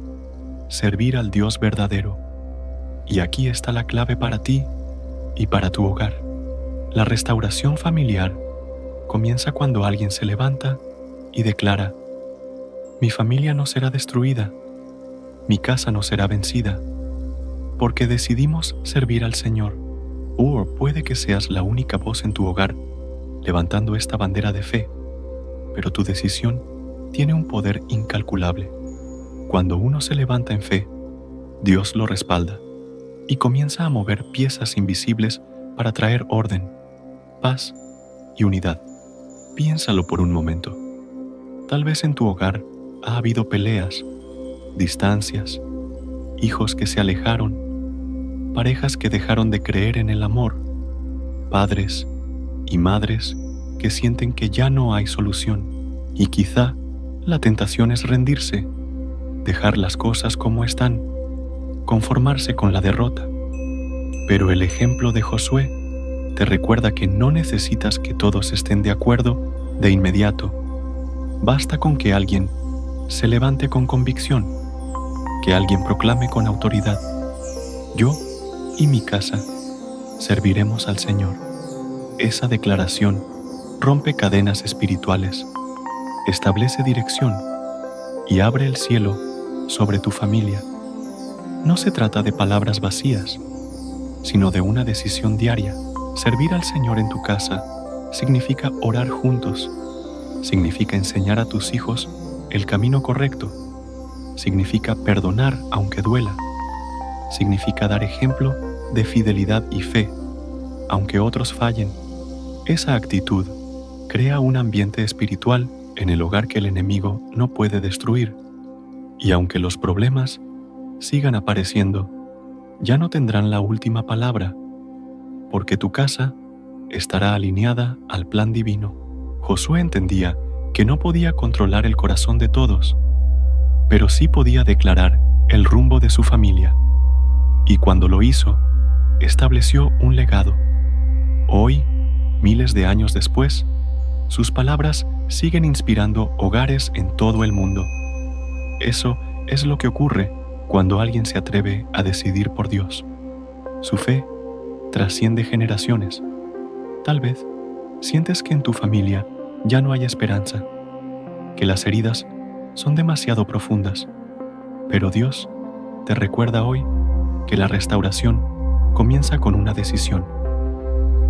servir al Dios verdadero. Y aquí está la clave para ti y para tu hogar. La restauración familiar comienza cuando alguien se levanta y declara: «Mi familia no será destruida, mi casa no será vencida, porque decidimos servir al Señor». O puede que seas la única voz en tu hogar levantando esta bandera de fe, pero tu decisión tiene un poder incalculable. Cuando uno se levanta en fe, Dios lo respalda y comienza a mover piezas invisibles para traer orden, paz y unidad. Piénsalo por un momento. Tal vez en tu hogar ha habido peleas, distancias, hijos que se alejaron, parejas que dejaron de creer en el amor, padres y madres que sienten que ya no hay solución. Y quizá la tentación es rendirse, dejar las cosas como están, conformarse con la derrota. Pero el ejemplo de Josué te recuerda que no necesitas que todos estén de acuerdo de inmediato. Basta con que alguien se levante con convicción, que alguien proclame con autoridad: yo y mi casa serviremos al Señor. Esa declaración rompe cadenas espirituales, establece dirección y abre el cielo sobre tu familia. No se trata de palabras vacías, sino de una decisión diaria. Servir al Señor en tu casa significa orar juntos, significa enseñar a tus hijos el camino correcto, significa perdonar aunque duela, significa dar ejemplo de fidelidad y fe, aunque otros fallen. Esa actitud crea un ambiente espiritual en el hogar que el enemigo no puede destruir, y aunque los problemas sigan apareciendo, ya no tendrán la última palabra, porque tu casa estará alineada al plan divino. Josué entendía que no podía controlar el corazón de todos, pero sí podía declarar el rumbo de su familia, y cuando lo hizo, estableció un legado. Hoy, miles de años después, sus palabras siguen inspirando hogares en todo el mundo. Eso es lo que ocurre cuando alguien se atreve a decidir por Dios. Su fe trasciende generaciones. Tal vez sientes que en tu familia ya no hay esperanza, que las heridas son demasiado profundas, pero Dios te recuerda hoy que la restauración comienza con una decisión.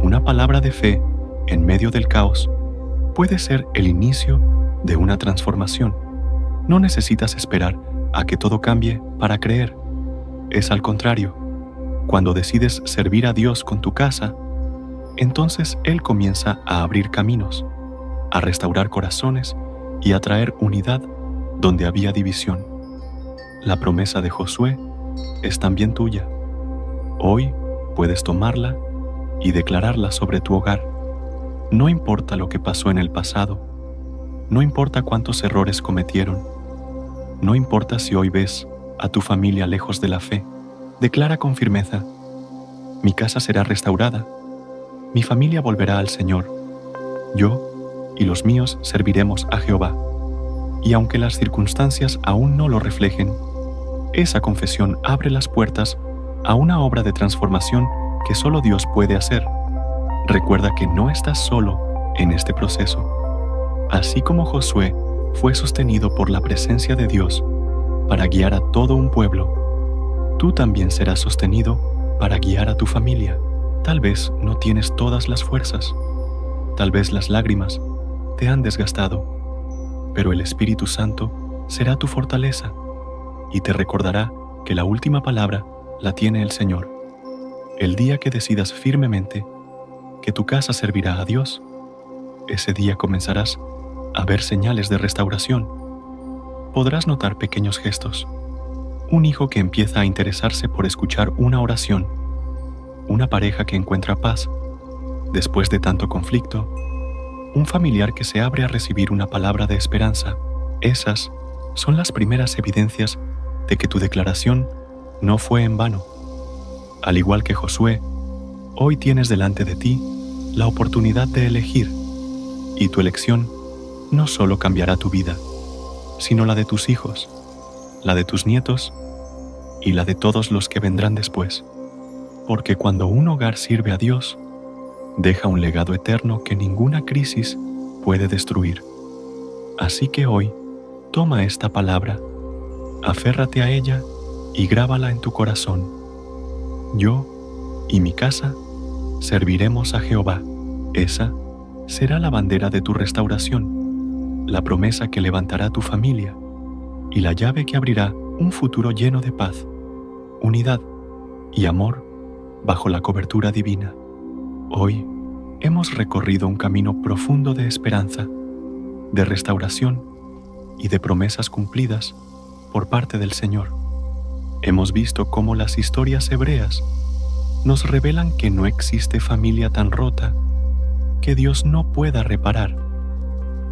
Una palabra de fe en medio del caos puede ser el inicio de una transformación. No necesitas esperar a que todo cambie para creer. Es al contrario. Cuando decides servir a Dios con tu casa, entonces Él comienza a abrir caminos, a restaurar corazones y a traer unidad donde había división. La promesa de Josué es también tuya. Hoy puedes tomarla y declararla sobre tu hogar. No importa lo que pasó en el pasado, no importa cuántos errores cometieron, no importa si hoy ves a tu familia lejos de la fe, declara con firmeza: mi casa será restaurada, mi familia volverá al Señor, yo y los míos serviremos a Jehová. Y aunque las circunstancias aún no lo reflejen, esa confesión abre las puertas a una obra de transformación que solo Dios puede hacer. Recuerda que no estás solo en este proceso. Así como Josué fue sostenido por la presencia de Dios para guiar a todo un pueblo, tú también serás sostenido para guiar a tu familia. Tal vez no tienes todas las fuerzas, tal vez las lágrimas te han desgastado, pero el Espíritu Santo será tu fortaleza y te recordará que la última palabra la tiene el Señor. El día que decidas firmemente que tu casa servirá a Dios, ese día comenzarás a ver señales de restauración. Podrás notar pequeños gestos. Un hijo que empieza a interesarse por escuchar una oración. Una pareja que encuentra paz después de tanto conflicto. Un familiar que se abre a recibir una palabra de esperanza. Esas son las primeras evidencias de que tu declaración no fue en vano. Al igual que Josué, hoy tienes delante de ti la oportunidad de elegir, y tu elección no solo cambiará tu vida, sino la de tus hijos, la de tus nietos y la de todos los que vendrán después. Porque cuando un hogar sirve a Dios, deja un legado eterno que ninguna crisis puede destruir. Así que hoy, toma esta palabra, aférrate a ella y grábala en tu corazón. Yo y mi casa serviremos a Jehová. Esa será la bandera de tu restauración, la promesa que levantará tu familia y la llave que abrirá un futuro lleno de paz, unidad y amor bajo la cobertura divina. Hoy hemos recorrido un camino profundo de esperanza, de restauración y de promesas cumplidas por parte del Señor. Hemos visto cómo las historias hebreas nos revelan que no existe familia tan rota que Dios no pueda reparar.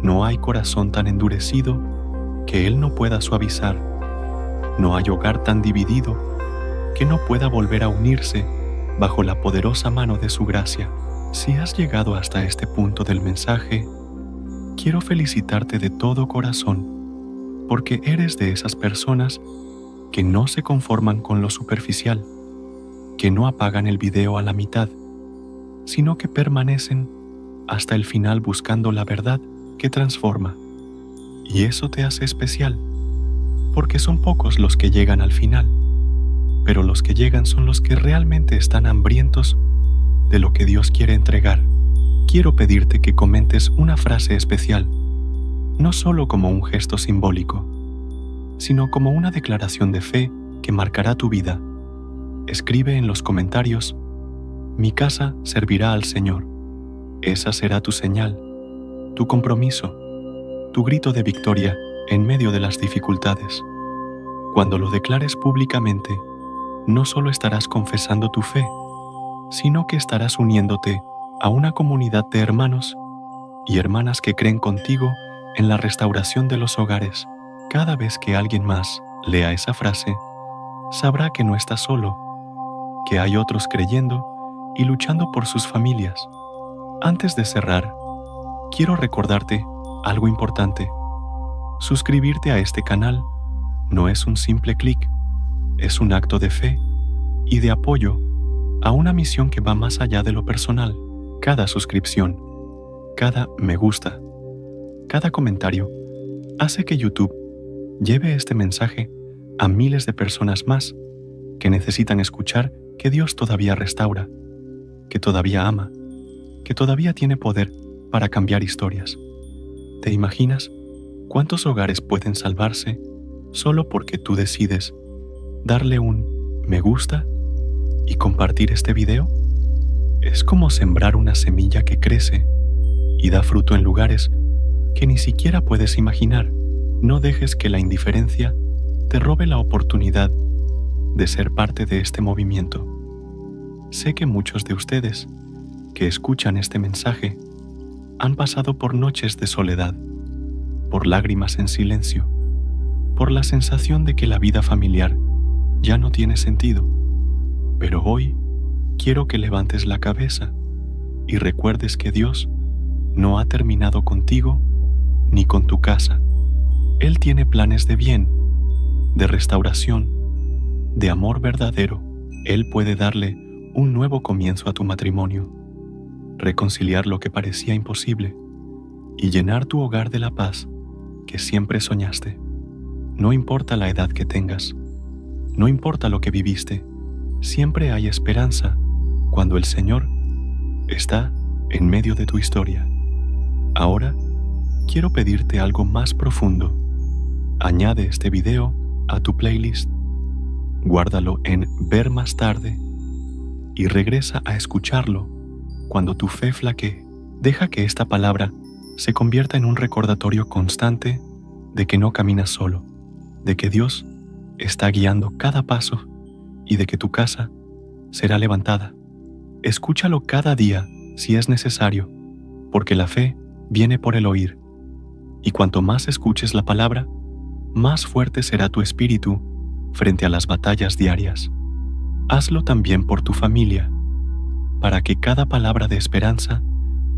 No hay corazón tan endurecido que Él no pueda suavizar. No hay hogar tan dividido que no pueda volver a unirse bajo la poderosa mano de su gracia. Si has llegado hasta este punto del mensaje, quiero felicitarte de todo corazón, porque eres de esas personas que no se conforman con lo superficial, que no apagan el video a la mitad, sino que permanecen hasta el final buscando la verdad que transforma. Y eso te hace especial, porque son pocos los que llegan al final, pero los que llegan son los que realmente están hambrientos de lo que Dios quiere entregar. Quiero pedirte que comentes una frase especial, no solo como un gesto simbólico, sino como una declaración de fe que marcará tu vida. Escribe en los comentarios: mi casa servirá al Señor. Esa será tu señal, tu compromiso, tu grito de victoria en medio de las dificultades. Cuando lo declares públicamente, no solo estarás confesando tu fe, sino que estarás uniéndote a una comunidad de hermanos y hermanas que creen contigo en la restauración de los hogares. Cada vez que alguien más lea esa frase, sabrá que no está solo, que hay otros creyendo y luchando por sus familias. Antes de cerrar, quiero recordarte algo importante. Suscribirte a este canal no es un simple clic, es un acto de fe y de apoyo a una misión que va más allá de lo personal. Cada suscripción, cada me gusta, cada comentario hace que YouTube lleve este mensaje a miles de personas más que necesitan escuchar que Dios todavía restaura, que todavía ama, que todavía tiene poder para cambiar historias. ¿Te imaginas cuántos hogares pueden salvarse solo porque tú decides darle un me gusta y compartir este video? Es como sembrar una semilla que crece y da fruto en lugares que ni siquiera puedes imaginar. No dejes que la indiferencia te robe la oportunidad de ser parte de este movimiento. Sé que muchos de ustedes que escuchan este mensaje han pasado por noches de soledad, por lágrimas en silencio, por la sensación de que la vida familiar ya no tiene sentido. Pero hoy quiero que levantes la cabeza y recuerdes que Dios no ha terminado contigo ni con tu casa. Él tiene planes de bien, de restauración, de amor verdadero. Él puede darle un nuevo comienzo a tu matrimonio, reconciliar lo que parecía imposible y llenar tu hogar de la paz que siempre soñaste. No importa la edad que tengas, no importa lo que viviste, siempre hay esperanza cuando el Señor está en medio de tu historia. Ahora quiero pedirte algo más profundo. Añade este video a tu playlist, guárdalo en ver más tarde y regresa a escucharlo cuando tu fe flaquee. Deja que esta palabra se convierta en un recordatorio constante de que no caminas solo, de que Dios está guiando cada paso y de que tu casa será levantada. Escúchalo cada día si es necesario, porque la fe viene por el oír, y cuanto más escuches la palabra, más fuerte será tu espíritu frente a las batallas diarias. Hazlo también por tu familia, para que cada palabra de esperanza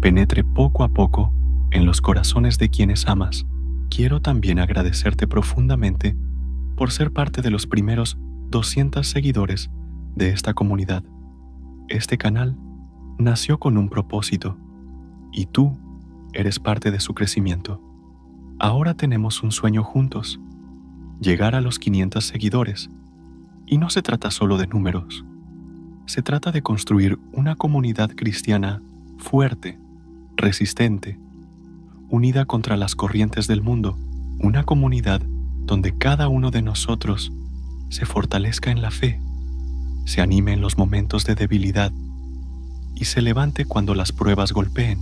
penetre poco a poco en los corazones de quienes amas. Quiero también agradecerte profundamente por ser parte de los primeros 200 seguidores de esta comunidad. Este canal nació con un propósito, y tú eres parte de su crecimiento. Ahora tenemos un sueño juntos, llegar a los 500 seguidores, y no se trata solo de números. Se trata de construir una comunidad cristiana fuerte, resistente, unida contra las corrientes del mundo, una comunidad donde cada uno de nosotros se fortalezca en la fe, se anime en los momentos de debilidad y se levante cuando las pruebas golpeen.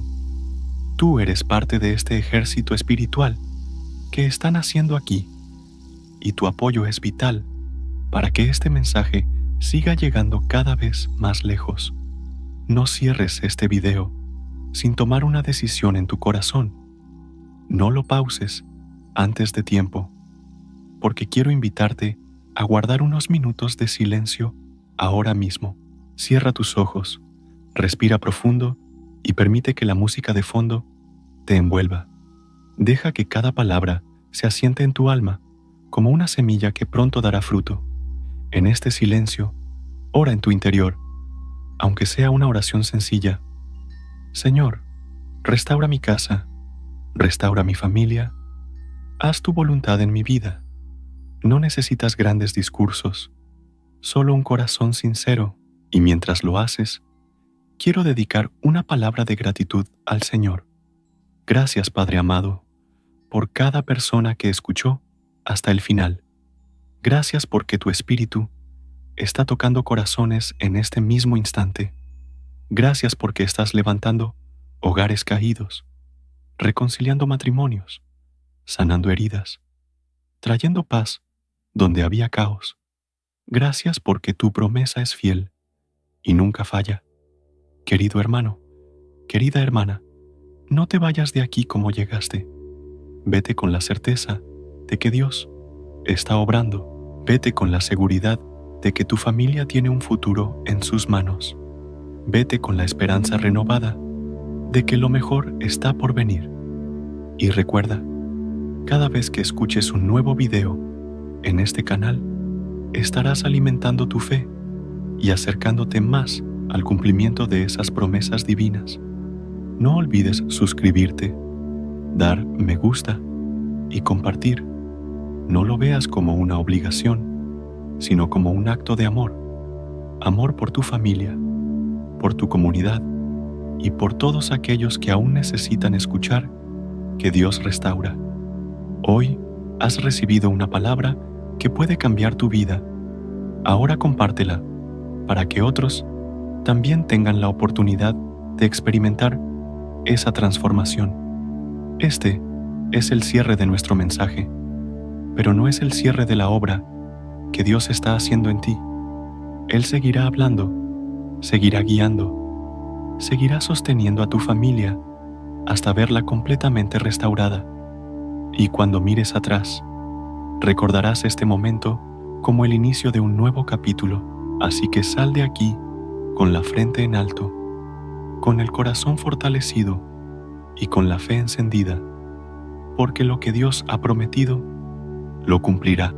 Tú eres parte de este ejército espiritual que está naciendo aquí, y tu apoyo es vital para que este mensaje siga llegando cada vez más lejos. No cierres este video sin tomar una decisión en tu corazón. No lo pauses antes de tiempo, porque quiero invitarte a guardar unos minutos de silencio ahora mismo. Cierra tus ojos, respira profundo y permite que la música de fondo te envuelva. Deja que cada palabra se asiente en tu alma como una semilla que pronto dará fruto. En este silencio, ora en tu interior, aunque sea una oración sencilla. Señor, restaura mi casa, restaura mi familia, haz tu voluntad en mi vida. No necesitas grandes discursos, solo un corazón sincero, y mientras lo haces, quiero dedicar una palabra de gratitud al Señor. Gracias, Padre amado, por cada persona que escuchó hasta el final. Gracias porque tu Espíritu está tocando corazones en este mismo instante. Gracias porque estás levantando hogares caídos, reconciliando matrimonios, sanando heridas, trayendo paz donde había caos. Gracias porque tu promesa es fiel y nunca falla. Querido hermano, querida hermana, no te vayas de aquí como llegaste. Vete con la certeza de que Dios está obrando. Vete con la seguridad de que tu familia tiene un futuro en sus manos. Vete con la esperanza renovada de que lo mejor está por venir. Y recuerda, cada vez que escuches un nuevo video en este canal, estarás alimentando tu fe y acercándote más al cumplimiento de esas promesas divinas. No olvides suscribirte, dar me gusta y compartir. No lo veas como una obligación, sino como un acto de amor. Amor por tu familia, por tu comunidad y por todos aquellos que aún necesitan escuchar que Dios restaura. Hoy has recibido una palabra que puede cambiar tu vida. Ahora compártela para que otros también tengan la oportunidad de experimentar esa transformación. Este es el cierre de nuestro mensaje, pero no es el cierre de la obra que Dios está haciendo en ti. Él seguirá hablando, seguirá guiando, seguirá sosteniendo a tu familia hasta verla completamente restaurada. Y cuando mires atrás, recordarás este momento como el inicio de un nuevo capítulo. Así que sal de aquí con la frente en alto, con el corazón fortalecido y con la fe encendida, porque lo que Dios ha prometido, lo cumplirá.